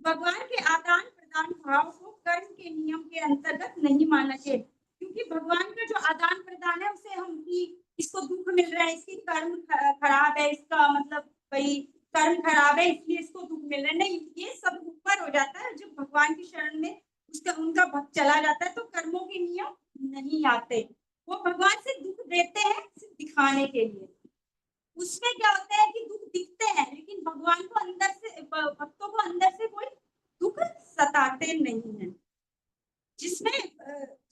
भगवान के आदान प्रदान भाव को कर्म के नियम के अंतर्गत नहीं माना चाहिए, क्योंकि भगवान का जो आदान प्रदान है उसे हम कि इसको दुख मिल रहा है, इसकी कर्म खराब है, इसका मतलब भाई कर्म खराब है इसलिए इसको दुख मिल रहा है, नहीं, ये सब ऊपर हो जाता है। जब भगवान की शरण में उसका उनका भक्त चला जाता है तो कर्मों के नियम नहीं आते, वो भगवान से दुख देते हैं सिर्फ दिखाने के लिए। उसमें क्या होता है कि दुख दिखते हैं, लेकिन भगवान को अंदर से, भक्तों को अंदर से कोई दुख सताते नहीं है, जिसमें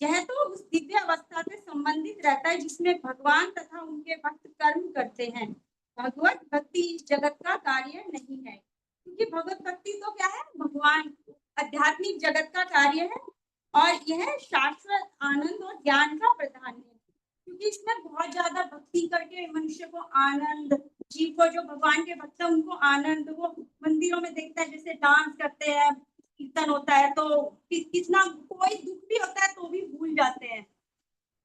यह तो उस दिव्य अवस्था से संबंधित रहता है जिसमें भगवान तथा उनके भक्त कर्म करते हैं, भगवत भक्ति इस जगत का कार्य नहीं है, क्योंकि भगवत भक्ति तो क्या है, भगवान आध्यात्मिक जगत का कार्य है और यह शाश्वत आनंद और ज्ञान का प्रधान है, क्योंकि इसमें बहुत ज्यादा भक्ति करके मनुष्य को आनंद, जीव को जो भगवान के भक्त है उनको आनंद, वो मंदिरों में देखता है जैसे डांस करते हैं, कीर्तन होता है तो कितना कोई दुख भी होता है तो भी भूल जाते हैं।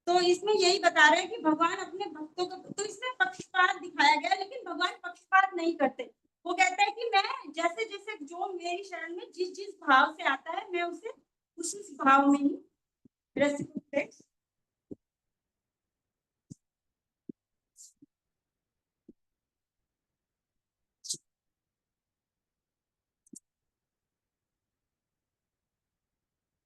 तो इसमें यही बता रहे हैं कि भगवान अपने भक्तों को, तो इसमें पक्षपात दिखाया गया, लेकिन भगवान पक्षपात नहीं करते। वो कहता है कि मैं जैसे जैसे जो मेरी शरण में जिस जिस भाव से आता है मैं उसे उसी भाव में ही रसिक होते।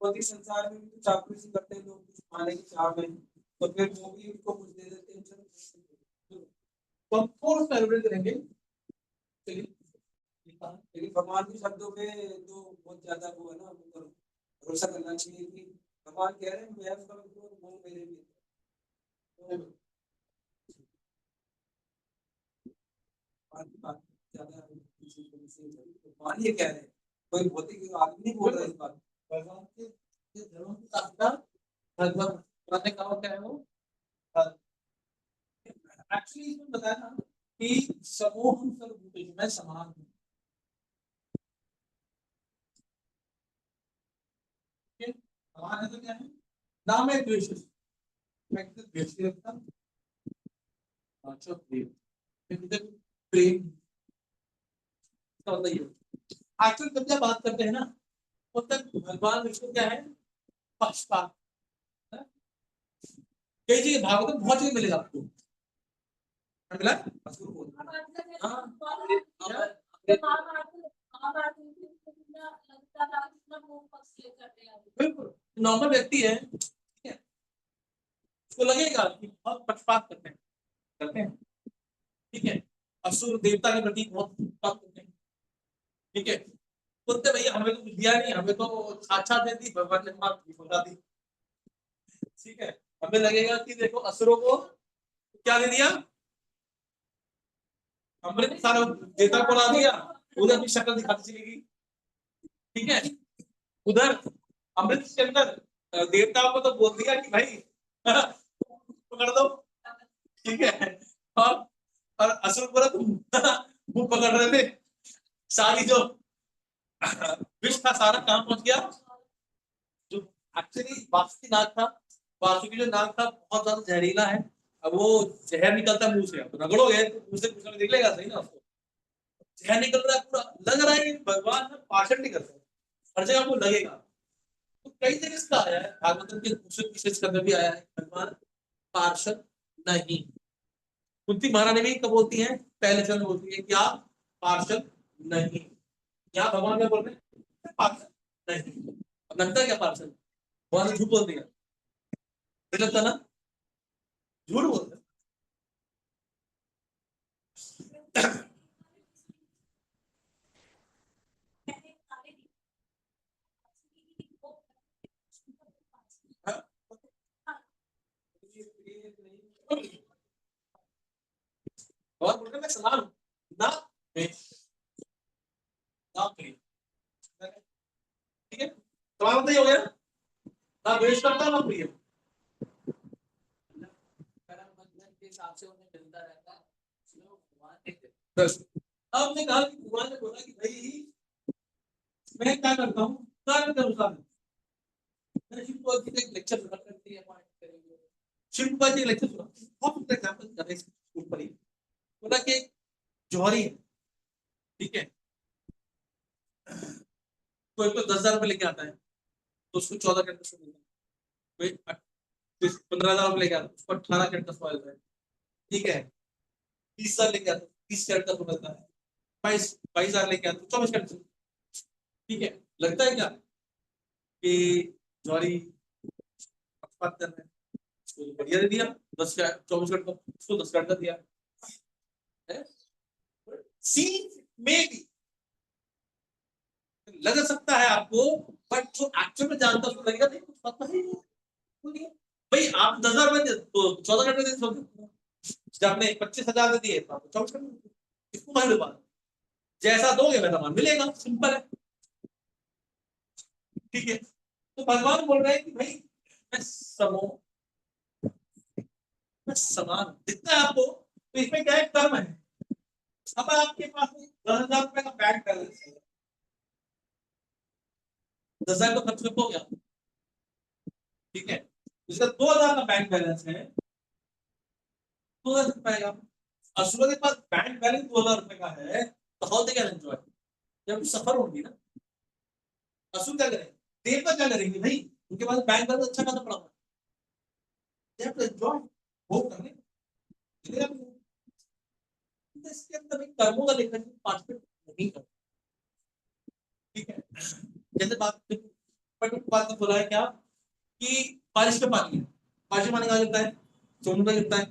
पति संसार में भी तो चापलूसी करते हैं लोग, कुछ पाने की चाह में, तो फिर वो भी उनको कुछ दे देते हैं। तो हम फोर्स सेलिब्रेट करेंगे। चलिए, लेकिन भगवान के शब्दों पे तो बहुत ज्यादा वो है ना, भरोसा करना चाहिए कि भगवान कह रहे हैं मैं उसका वो मेरे लिए तो बात ज्यादा भगवान ये कह रहे हैं, कोई भौतिक आदमी नहीं बोल रहा है इस बात। भगवान के धर्म की ताकत भगवान ने कहा क्या है वो एक्चुअली इसमें बताया ना कि समूह सर्वभूतेषु में समान हूं। समान है तो क्या है, ना मैं द्वेष, मैं द्वेष रखता हूँ, अच्छा प्रेम तो बताइए। आजकल जब जब बात करते हैं ना तब तक भगवान विष्णु क्या है, पक्षपात। कई जगह भागवत में बहुत जगह मिलेगा आपको, मिला बिल्कुल नॉर्मल व्यक्ति है, ठीक है, उसको लगेगा कि बहुत पक्षपात करते हैं, ठीक है, असुर देवता के प्रति बहुत पक्षपात करते हैं, ठीक है, बोलते भैया हमें तो कुछ दिया नहीं, हमें तो साक्षात दे दी, भगवान ने बात बता दी, ठीक है, हमें लगेगा कि देखो असुरों को क्या दे दिया, अमृत सारा देवता को ला दिया, उधर भी शक्ल दिखाती चलेगी, ठीक है, उधर अमृत के अंदर देवताओं को तो बोल दिया कि भाई पकड़ दो, ठीक है, और और असुर को तुम मुंह पकड़ रहे थे, सारी जो विष था सारा काम पहुंच गया। जो एक्चुअली वासुकी नाग था, वासुकी जो नाग था बहुत ज्यादा जहरीला है, अब वो जहर निकलता मुंह से, अब रगड़ोगे तो मुंह से कुछ निकलेगा सही ना, उसको जहर निकल रहा है पूरा, लग रहा है कि भगवान पाषण नहीं करते, हर जगह आपको लगेगा। तो कई जगह इसका आया है, भागवतम के दूसरे विशेष करने भी आया है भगवान पार्षद नहीं। कुंती महारानी भी कब बोलती है, पहले चरण बोलती है क्या पार्षद नहीं, क्या भगवान में बोल रहे हैं पार्षद नहीं, अब लगता है क्या पार्षद, भगवान ने झूठ बोल दिया, लगता ना झूठ बोलते और बोलते मैं समान हूं ना, ना ठीक है, समान नहीं हो गया ना, द्वेष करता ना प्रिय के हिसाब से उन्हें मिलता रहता है, बस आपने कहा कि भगवान ने बोला कि भाई मैं क्या करता हूँ कर्म के अनुसार, मैंने शिव जी का एक लेक्चर सुना करती है, शिव जी का लेक्चर सुना, बहुत एग्जांपल कर रहे हैं ऊपर ही, बोला कि जौहरी है, ठीक है, कोई तो 10,000 रुपए लेके आता है तो उसको 14 कैरेट का मिलता है, कोई 15,000 रुपए लेके आता है उसको 18 कैरेट का मिलता है, ठीक है, 30,000 लेके आता है 30 कैरेट का मिलता है, 22,000 लेके आता है 24 कैरेट, ठीक है, लगता है क्या कि जौहरी पक्षपात कर रहे हैं, उसको बढ़िया दे दिया 24 कैरेट का, उसको 10 कैरेट का दिया है, में भी लग सकता है आपको, बट जो एक्चुअल में जानता है उसको लगेगा नहीं कुछ पता ही नहीं, भाई आप 10,000 रुपए तो 14 घंटे दे सकते, जब आपने 25,000 दे दिए तो आपको 24 करना है। इसको मान लो, जैसा दोगे वैसा मान मिलेगा, सिंपल है। ठीक है, तो भगवान बोल रहे हैं कि भाई मैं मैं समान दिखता है आपको, तो इसमें क्या है, कर्म है। अब आपके पास 10,000 रुपए का बैंक बैलेंस है, 10,000 तो खर्च हो गया, ठीक है, इसका 2,000 का बैंक बैलेंस है, 2,000 पाएगा। असुर के पास बैंक बैलेंस 2,000 रुपए का है, तो हाउ दे कैन एंजॉय, जब सफर होगी ना। असुर क्या करेंगे, देवता क्या करेंगे भाई, उनके पास बैंक बैलेंस अच्छा खासा पड़ा हुआ है, तो एंजॉय भोग करने मिलेगा भी नहीं। तो इसके अंदर एक कर्मों का लेखन पार्टिसिपेट नहीं कर, ठीक है। जैसे बात बोला है क्या कि बारिश का पानी है, बारिश का पानी कहाँ गिरता है, जमीन पे गिरता है,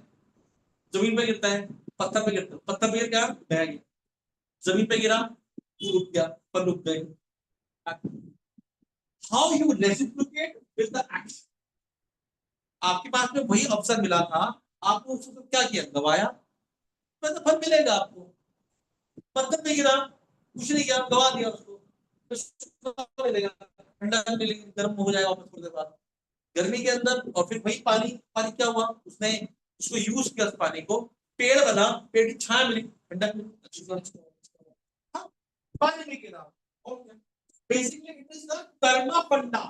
जमीन पे गिरता है, पत्थर पे गिरता है, पत्थर पे गिर क्या बह गया, जमीन पे गिरा रुक गया, पर रुक गए। How you reciprocate with the action, आपके पास में वही अवसर मिला था, आपने उसको क्या किया, गवाया, तो फल मिलेगा आपको। पत्थर पे गिरा, कुछ नहीं किया, गवा दिया उसको, तो मिलेगा, ठंडा मिलेगा, गर्म हो जाएगा वापस थोड़ी देर बाद, गर्मी के अंदर। और फिर वही पानी, पानी क्या हुआ, उसने उसको यूज किया, उस पानी को, पेड़ बना, पेड़ की छाया मिली, ठंडक मिली, अच्छी तरह। हाँ, पानी में गिरा, basically it is the Karma फंडा।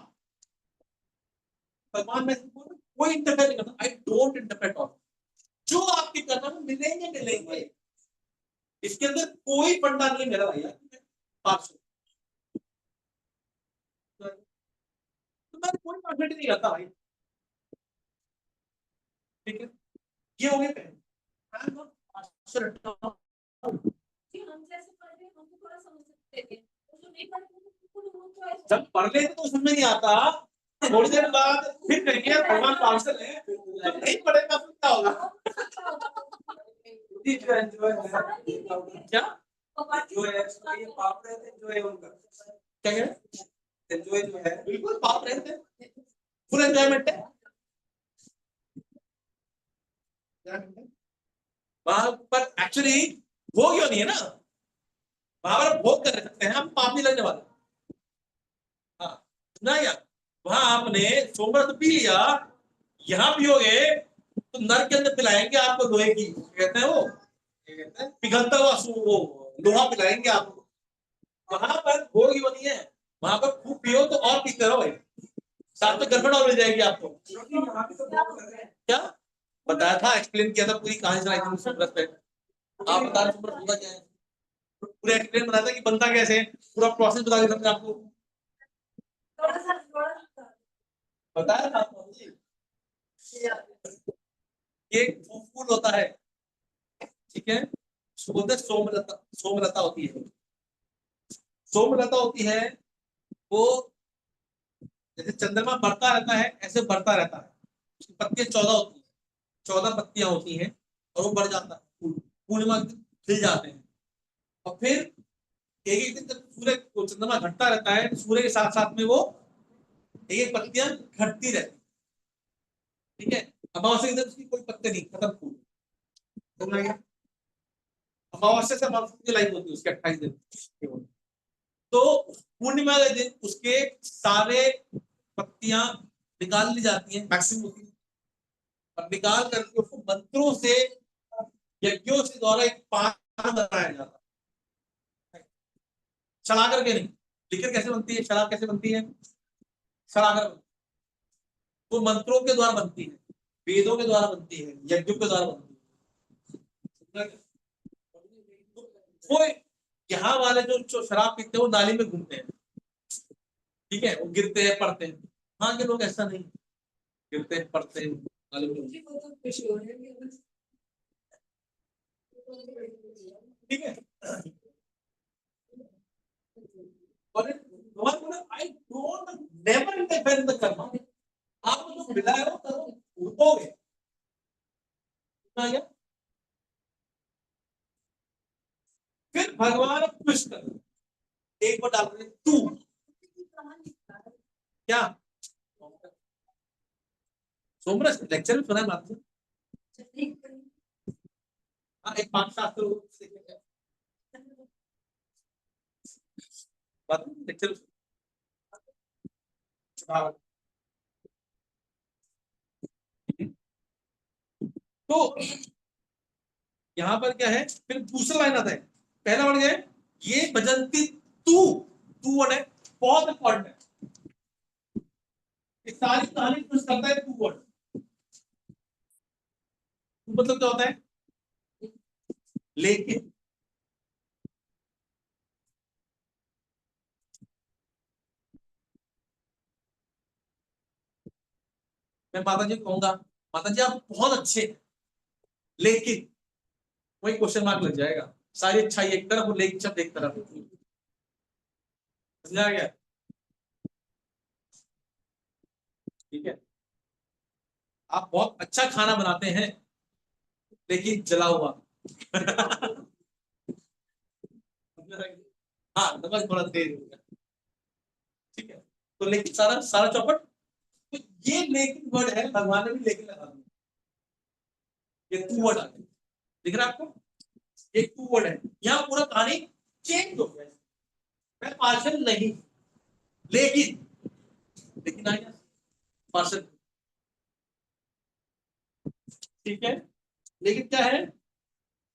भगवान में कोई इंटरफेयर नहीं करता, आई डोंट इंटरप्रेट ऑल, जो आपके कर्म में मिलेंगे मिलेंगे, इसके अंदर कोई फंडा नहीं मेरा भैया, बात सुन, तो मैं कोई कॉन्फिडेंट नहीं करता भाई, ठीक है, ये हो गए पहले। आई एम नॉट कि हम जैसे पढ़ रहे हैं हमको थोड़ा समझ सकते थे, तो जो नहीं पढ़े उनको जब पढ़ लेते तो समझ में नहीं आता, थोड़ी देर बाद फिर कहेंगे भगवान पार्सल है, जब नहीं पढ़ेगा फिर क्या होगा, क्या जो है ये पाप रहते हैं, जो है उनका क्या कह रहे हैं? एंजॉय जो है बिल्कुल पाप रहते हैं, फुल एंजॉयमेंट है वहां पर, एक्चुअली वो क्यों नहीं है ना, वहां पर भोग कर सकते हैं हम, पाप नहीं लगने वाला। हाँ, ना यार, वहां आपने सोमरस पी लिया, यहाँ पियोगे तो नर के अंदर पिलाएंगे आपको लोहे की, कहते हैं वो, कहते हैं पिघलता हुआ वो लोहा पिलाएंगे आपको, वहां पर भोग ही नहीं है, वहां पर खूब पियो तो और पीते रहो भाई, साथ में गर्लफ्रेंड और मिल जाएगी आपको। यहाँ पे तो बहुत कर रहे हैं। क्या बताया था, एक्सप्लेन किया था, पूरी कहानी सुनाई थी सोमरस पे, आप बता रहे सोमरस होता क्या है, पूरा एक्सप्लेन बनाया था कि बनता कैसे, पूरा प्रोसेस बता दिया था आपको, बताया था आपको जी। ये फूल होता है, ठीक है, उसको बोलते हैं सोमलता, सोमलता होती है, सोमलता होती है वो, जैसे चंद्रमा बढ़ता रहता है ऐसे बढ़ता रहता है, उसकी पत्तियां 14 होती है, 14 पत्तियां होती हैं, और वो बढ़ जाता है, पूर्णिमा खिल जाते हैं, और फिर एक एक दिन जब सूर्य चंद्रमा घटता रहता है, तो सूर्य के साथ साथ में वो एक एक पत्तियां घटती रहती, ठीक है, अमावस्या के दिन उसकी कोई पत्ते नहीं, खत्म फूल, समझ गया, अमावस्या से अमावस्या की लाइफ होती है उसके 28 दिन, तो पूर्णिमा के दिन उसके सारे पत्तियां निकाल ली जाती हैं, मैक्सिमम होती है, और निकाल करके उसको मंत्रों से, यज्ञों से द्वारा एक पान बनाया जाता है, चढ़ा करके नहीं, लिकर कैसे बनती है, शराब कैसे बनती है, चढ़ाकर, वो मंत्रों के द्वारा बनती है, वेदों के द्वारा बनती है, यज्ञों के द्वारा बनती है, वो यहाँ वाले जो शराब पीते हैं वो नाली में घूमते हैं, ठीक है, वो गिरते हैं पड़ते हैं, वहां के लोग ऐसा नहीं, गिरते हैं पड़ते हैं नाली में, ठीक है, और भगवान बोला I don't never interfere in the कर्म, आपको जो मिला है वो करो, उठोगे ना, फिर भगवान ट्विस्ट कर, एक बार डाल रहे तू क्या, सोमरस लेक्चर में सुना है बात, हाँ, एक 5 शास्त्र बात लेक्चर। हाँ, तो यहां पर क्या है, फिर दूसरा लाइन आता है। पहला वर्ड क्या है, ये भजंती तू, तू वर्ड है, बहुत इंपॉर्टेंट है। इस सारी कहानी कुछ करता है तू वर्ड। तू मतलब क्या होता है, लेकिन। मैं माता जी को कहूंगा, माता जी आप बहुत अच्छे हैं, लेकिन वही क्वेश्चन मार्क लग जाएगा। सारी अच्छाई एक तरफ और लेकिन शब्द एक तरफ। समझा गया? ठीक है, आप बहुत अच्छा खाना बनाते हैं, लेकिन जला हुआ। हाँ, नमक थोड़ा तेज हो गया। ठीक है, तो लेकिन सारा सारा चौपट। तो ये लेकिन वर्ड है, भगवान ने भी लेकिन लगा दिया। ये टू वर्ड आ गए, दिख रहा है आपको? ये टू वर्ड है, यहाँ पूरा कहानी चेंज हो गया। मैं पार्षद नहीं, लेकिन, लेकिन आ गया पार्षद। ठीक है, लेकिन क्या है,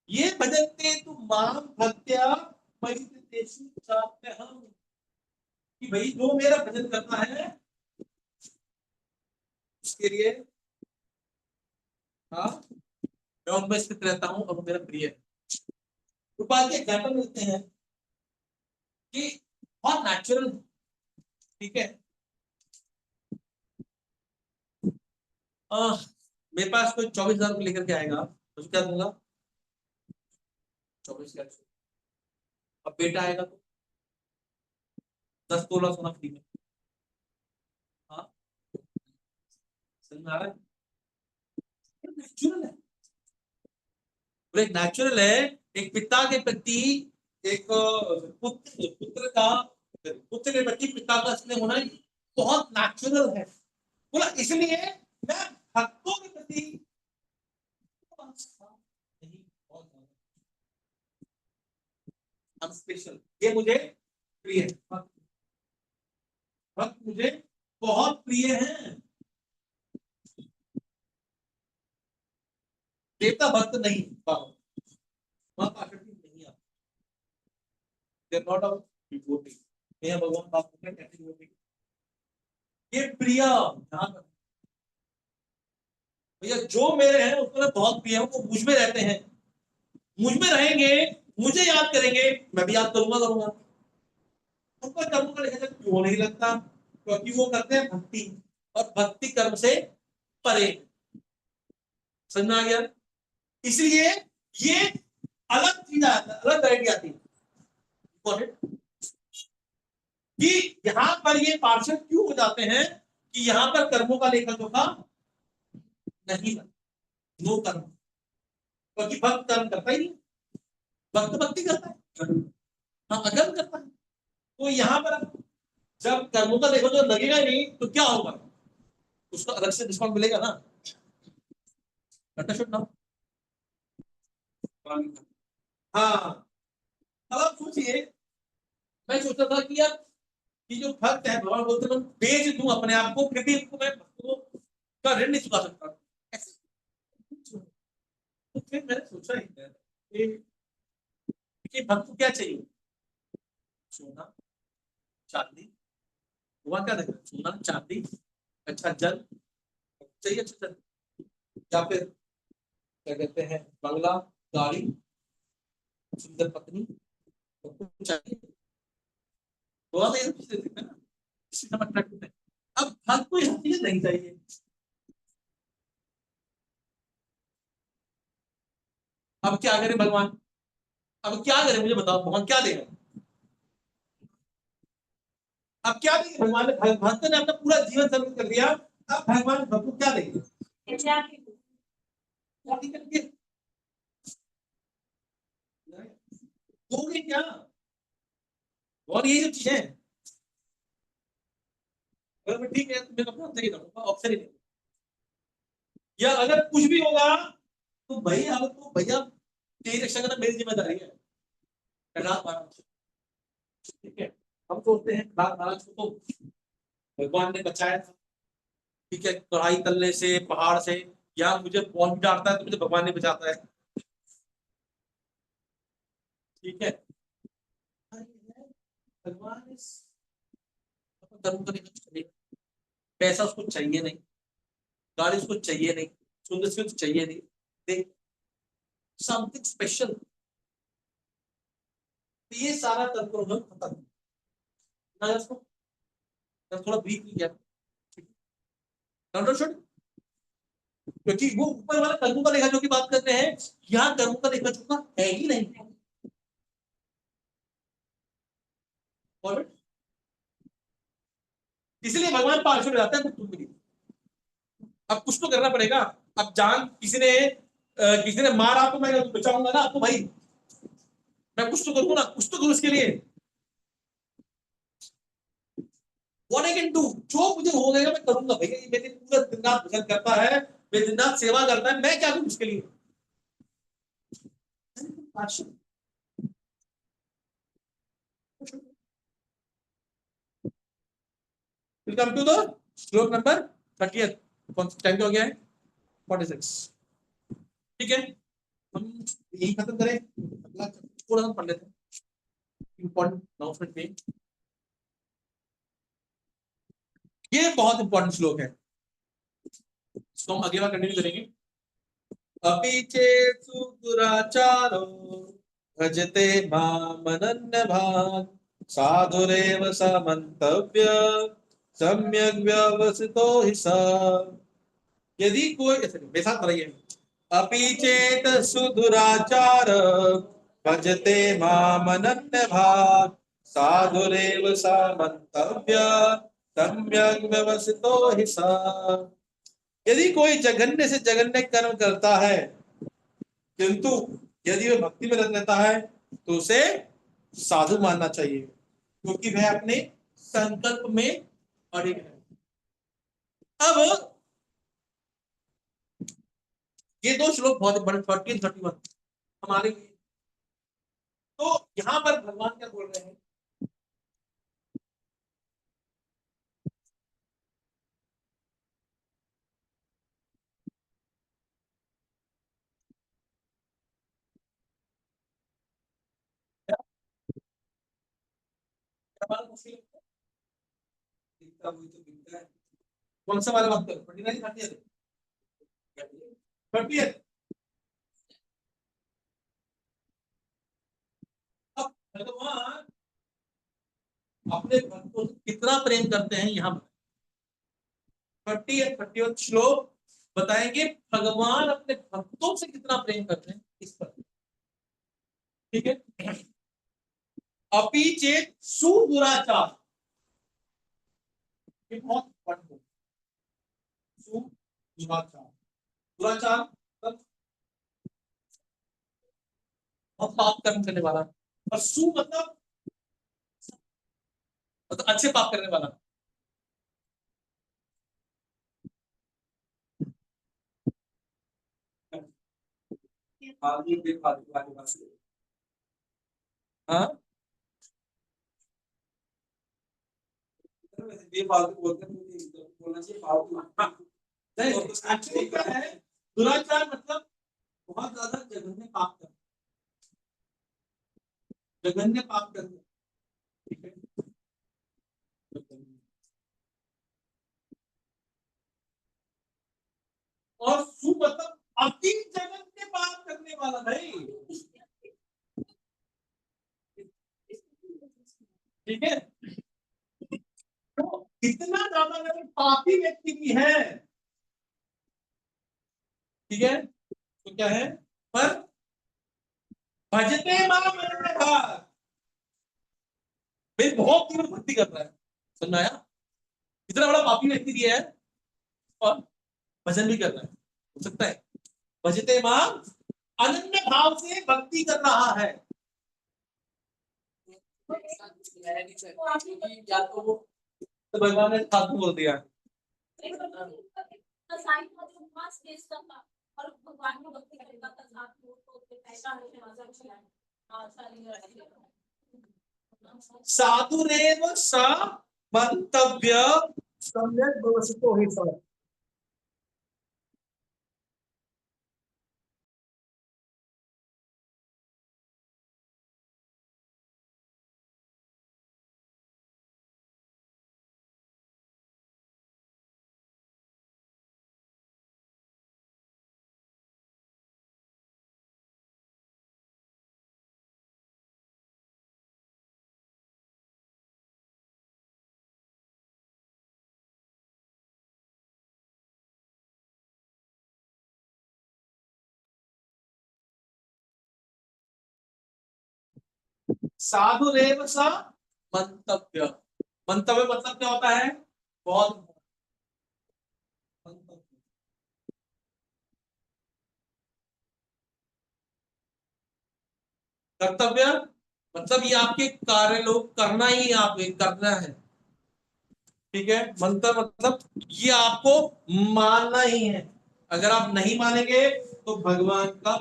ये भजनते तु माम भक्त्या परितेषु चाप्यहम्, कि भाई जो मेरा भजन करता है उसके लिए, हाँ, मैं उनमें स्थित रहता हूँ और वो मेरा प्रिय है। कृपा के एग्जाम्पल मिलते हैं कि बहुत नेचुरल। ठीक है, मेरे पास कोई 24,000 को लेकर के आएगा, तो क्या दूंगा? 24,000। अब बेटा आएगा तो 10 तोला सोना फ्री में। हाँ, समझ में आ रहा है? नेचुरल है, और एक नेचुरल है, एक पिता के प्रति, एक पुत्र पुत्र का, पुत्र के प्रति पिता का स्नेह होना बहुत नेचुरल है। बोला इसलिए मैं भक्तों के प्रति नहीं, बहुत स्पेशल, ये मुझे प्रिय है। भक्त मुझे बहुत प्रिय है। देवता भक्त नहीं, वहां आकृति नहीं आती। They are not of devotee. मैं भगवान बात करते हैं कैसे डिवोटी, ये प्रिय। ध्यान रखो भैया, जो मेरे हैं उसको मैं बहुत प्रिय हूं, वो मुझ में रहते हैं, मुझ में रहेंगे, मुझे याद करेंगे, मैं भी याद करूंगा करूंगा। उनका कर्म का लिखा क्यों नहीं लगता? क्योंकि वो करते हैं भक्ति, और भक्ति कर्म से परे। समझ में आ गया? इसलिए ये अलग चीज आता है, अलग वैरायटी आती है कि यहां पर ये पार्षद क्यों हो जाते हैं, कि यहां पर कर्मों का लेखा जोखा नहीं, नो कर्म। क्योंकि भक्त कर्म करता ही नहीं, भक्त भक्ति करता है, हाँ, अकर्म करता है। तो यहां पर जब कर्मों का देखो जो लगेगा ही नहीं, तो क्या होगा? उसको अलग से डिस्काउंट मिलेगा ना। Understood now? हाँ, अब आप सोचिए, मैं सोचता था कि यार ये जो भक्त है, भगवान बोलते हैं मैं बेच दूं अपने आप को, फिर भी इनको मैं भक्तों का ऋण नहीं चुका सकता। ऐसे क्यों? तो फिर मैंने सोचा ही था कि भक्त को क्या चाहिए? सोना, चांदी। वहां क्या देखा? सोना, चांदी, अच्छा जल चाहिए, अच्छा जल, या फिर क्या कहते हैं, बंगला, गाड़ी, सुंदर पत्नी, तो कुछ चाहिए। बहुत ये चीजें देखते हैं ना, इसी समय अट्रैक्टिव है। अब भक्त को यह चीज नहीं चाहिए। अब क्या करे भगवान? अब क्या करे मुझे बताओ, भगवान क्या देगा? अब क्या देंगे भगवान ने? भक्त ने अपना पूरा जीवन समर्पित कर दिया, अब भगवान भक्त को क्या देंगे? दोगे क्या? और ये जो चीजें, अगर मैं ठीक है तो मैं अपना सही रहूंगा, ऑप्शन ही नहीं। या अगर कुछ भी होगा तो भाई अब तो भैया यही रक्षा करना मेरी जिम्मेदारी है। प्रहलाद महाराज, ठीक है, हम सोचते हैं प्रहलाद महाराज को तो भगवान ने बचाया था, ठीक है, कढ़ाई तलने से, पहाड़ से, या मुझे कौन भी डांटता है तो मुझे भगवान ने बचाता है, ठीक है। भगवान इस कर्म करने कुछ करे, पैसा उसको चाहिए नहीं, गाड़ी उसको चाहिए नहीं, सुंदर से चाहिए नहीं, देख समथिंग स्पेशल, ये सारा तंत्र खत्म ना, इसको थोड़ा ब्रीफ किया, अंडरस्टूड, क्योंकि वो ऊपर वाला कर्मों का लेखा जो की बात करते हैं, यहाँ कर्मों का लेखा जोखा है ही नहीं। इसलिए भगवान पार्षद जाता है तुम भी, अब कुछ तो करना पड़ेगा। अब जान किसी ने मारा तो मैं बचाऊंगा ना, तो भाई मैं कुछ तो करूंगा ना, कुछ तो करूं इसके लिए। What I can do, जो मुझे हो गएगा मैं करूंगा भैया, ये मेरे पूरा दिन रात भजन करता है, मैं दिन रात सेवा करता है, मैं क्या करूं उसके लिए। वेलकम टू द श्लोक नंबर 30th, टाइम क्या हो गया है 46, ठीक है, हम यही खत्म करें, अगला थोड़ा हम पढ़ लेते हैं इंपॉर्टेंट अनाउंसमेंट में। ये बहुत इंपॉर्टेंट श्लोक है, इसको हम अगली बार कंटिन्यू करेंगे। अपि चेत्सु दुराचारो भजते मामनन्यभाक् साधुरेव स मन्तव्य सम्यग् व्यवसितो हि स। यदि कोई, मेरे साथ पढ़िए, अपि चेत्सु दुराचार भजते मामनन्यभाक् साधुरेव स मन्तव्य सम्यग् व्यवसितो हि स। यदि कोई जघन्य से जघन्य कर्म करता है, किंतु यदि वह भक्ति में रत रहता है तो उसे साधु मानना चाहिए, क्योंकि वह अपने संकल्प में अड़िग है। अब ये दो श्लोक बहुत बड़े, 30 31 हमारे लिए। तो यहां पर भगवान क्या बोल रहे हैं, कौन सा वाला बात करो, 29 30 30। अब भगवान अपने भक्तों से कितना प्रेम करते हैं, यहाँ 30 31 श्लोक बताएंगे भगवान अपने भक्तों से कितना प्रेम करते हैं इस पर, ठीक है। अपि चेत सुदुराचार, बहुत इंपॉर्टेंट, सुदुराचार, दुराचार मतलब बहुत पाप कर्म करने वाला, और सु मतलब अच्छे पाप करने वाला। हाँ, ये फालतू बोलते हैं, मुझे बोलना चाहिए फालतू। एक्चुअली क्या है, दुराचार मतलब बहुत ज्यादा जघन्य पाप करना, जघन्य पाप करना, ठीक है। और सु मतलब अति जघन्य पाप करने वाला भाई, ठीक है। तो इतना ज्यादा अगर पापी व्यक्ति भी है, ठीक है, तो क्या है, पर भजते मां मरने भाग, भाई बहुत तीव्र भक्ति कर रहा है, समझ में आया, इतना बड़ा पापी व्यक्ति भी है और भजन भी कर रहा है, हो सकता है भजते मां अनन्य भाव से भक्ति कर रहा है। तो भगवान ने साधु बोल दिया, और भगवान को भक्ति करेगा तो साथ में उसको पैसा हमेशा साधुरेव स मंतव्य सम्यक व्यवस्थितो हि सः। साधुरेव स मंतव्य, मंतव्य मतलब क्या होता है? बहुत मंतव्य। कर्तव्य मतलब ये आपके कार्य लोग करना ही, आप करना है, ठीक है। मंतव्य मतलब ये आपको मानना ही है, अगर आप नहीं मानेंगे तो भगवान का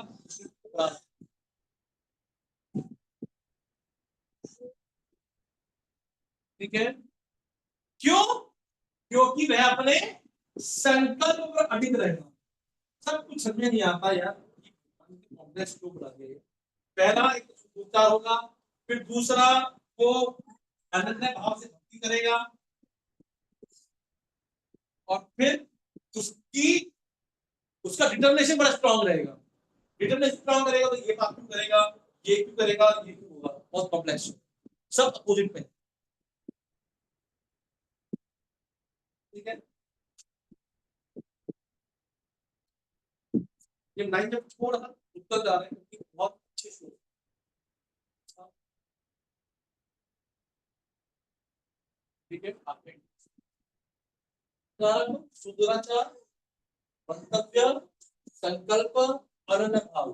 ठीक है। क्यों? क्योंकि वह अपने संकल्प पर अडिग रहेगा। सब कुछ समझ नहीं आता यार, कॉम्प्लेक्स क्यों बना दिया। पहला एक उपचार होगा, फिर दूसरा वो अनन्य भाव से भक्ति करेगा, और फिर उसकी उसका डिटर्मिनेशन बड़ा स्ट्रांग रहेगा। डिटर्मिनेशन स्ट्रांग करेगा तो ये बात क्यों करेगा, ये क्यों करेगा, ये क्यों होगा, बहुत कॉम्प्लेक्स, सब अपोजिट में, ठीक है। ये लाइन जब थोड़ा सा उत्तर जा रहे हैं क्योंकि बहुत अच्छे से, ठीक है। आपने सुदुराचार, मंतव्य, संकल्प, अनन्य भाव।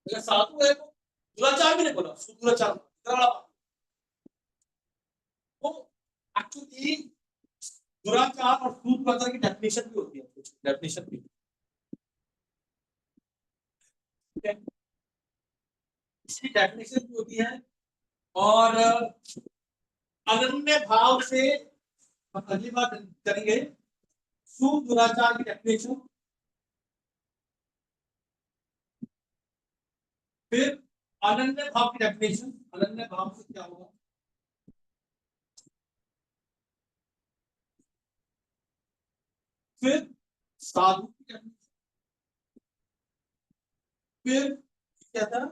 अगर साधु है तो दुराचार भी नहीं बोला, सुदुराचार वो एक्चुअली दुराचार और सुदुराचार की डेफिनेशन भी होती है, कुछ डेफिनेशन भी, ठीक है। इसकी डेफिनेशन भी होती है, और अनन्य भाव से अगली बात करेंगे, सुदुराचार की डेफिनेशन, फिर अनन्य भाव की डेफिनेशन, अनन्य भाव से क्या होगा, फिर साधु की डेफिनेशन, फिर क्या था,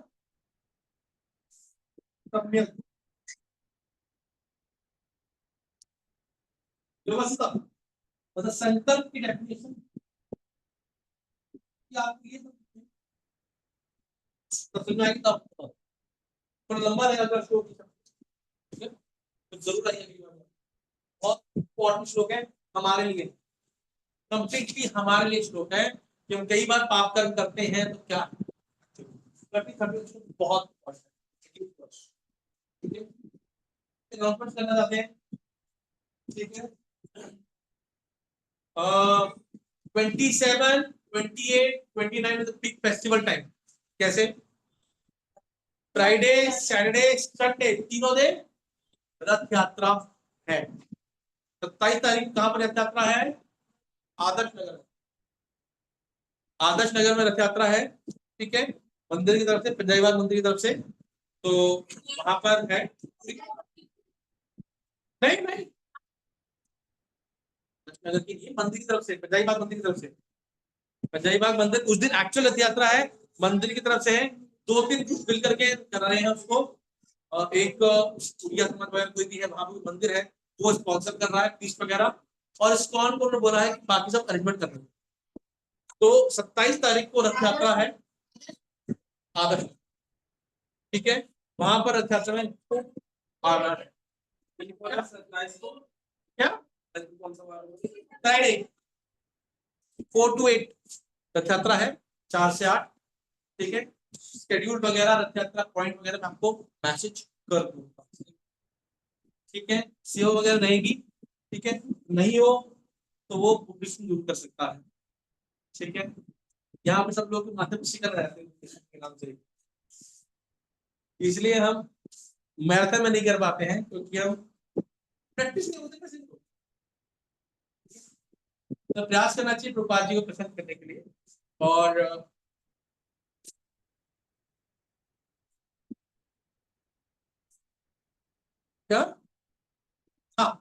सम्यक व्यवस्था, मतलब संकल्प की डेफिनेशन। आप ये सब समझ आएगी तब थोड़ा लंबा रहेगा अगर शो की, ठीक है, तो जरूर आइए अगली बार। बहुत इंपॉर्टेंट श्लोक है हमारे लिए, कंप्लीटली हमारे लिए श्लोक है कि हम कई बार पाप कर्म करते हैं तो क्या, बहुत ठीक है, अनाउंसमेंट करना चाहते हैं, ठीक है। 27, 28, 29 इज बिग फेस्टिवल टाइम। कैसे? फ्राइडे, सैटरडे, संडे, तीनों दिन रथ यात्रा है। 27 तारीख कहां पर रथ यात्रा है? आदर्श नगर, आदर्श नगर में रथ यात्रा है, ठीक है, मंदिर की तरफ से, पंजाबीबाग मंदिर की तरफ से, तो वहां पर है। नहीं नहीं, नगर की नहीं, मंदिर की तरफ से, पंजाबीबाग मंदिर की तरफ से, पंजाबीबाग मंदिर उस दिन एक्चुअल रथ यात्रा है, मंदिर की तरफ से है। 2-3 ग्रुप मिल करके कर रहे हैं उसको, एक उड़िया समाज वगैरह कोई भी है, वहां पर मंदिर है, वो स्पॉन्सर कर रहा है फीस वगैरह, और इस्कॉन को उन्होंने बोला है कि बाकी सब अरेंजमेंट कर रहे हैं। तो 27 तारीख को रथ यात्रा है आदर्श, ठीक है, वहां पर रथ यात्रा में आना है। क्या? फ्राइडे 4 to 8 रथ यात्रा है, 4 से 8, ठीक है। शेड्यूल वगैरह, रथ यात्रा पॉइंट वगैरह मैं आपको मैसेज कर दूंगा, ठीक है। सीओ वगैरह रहेगी, ठीक है, नहीं हो तो वो विष्णु यूज कर सकता है। ठीक है, यहाँ पे सब लोग माथे पे शिकन रहते हैं के नाम से, इसलिए हम मैराथन में नहीं कर पाते हैं क्योंकि हम प्रैक्टिस नहीं होते पेशेंट को। तो प्रयास करना चाहिए प्रभुपाद जी को प्रसन्न करने के लिए। और क्या, हाँ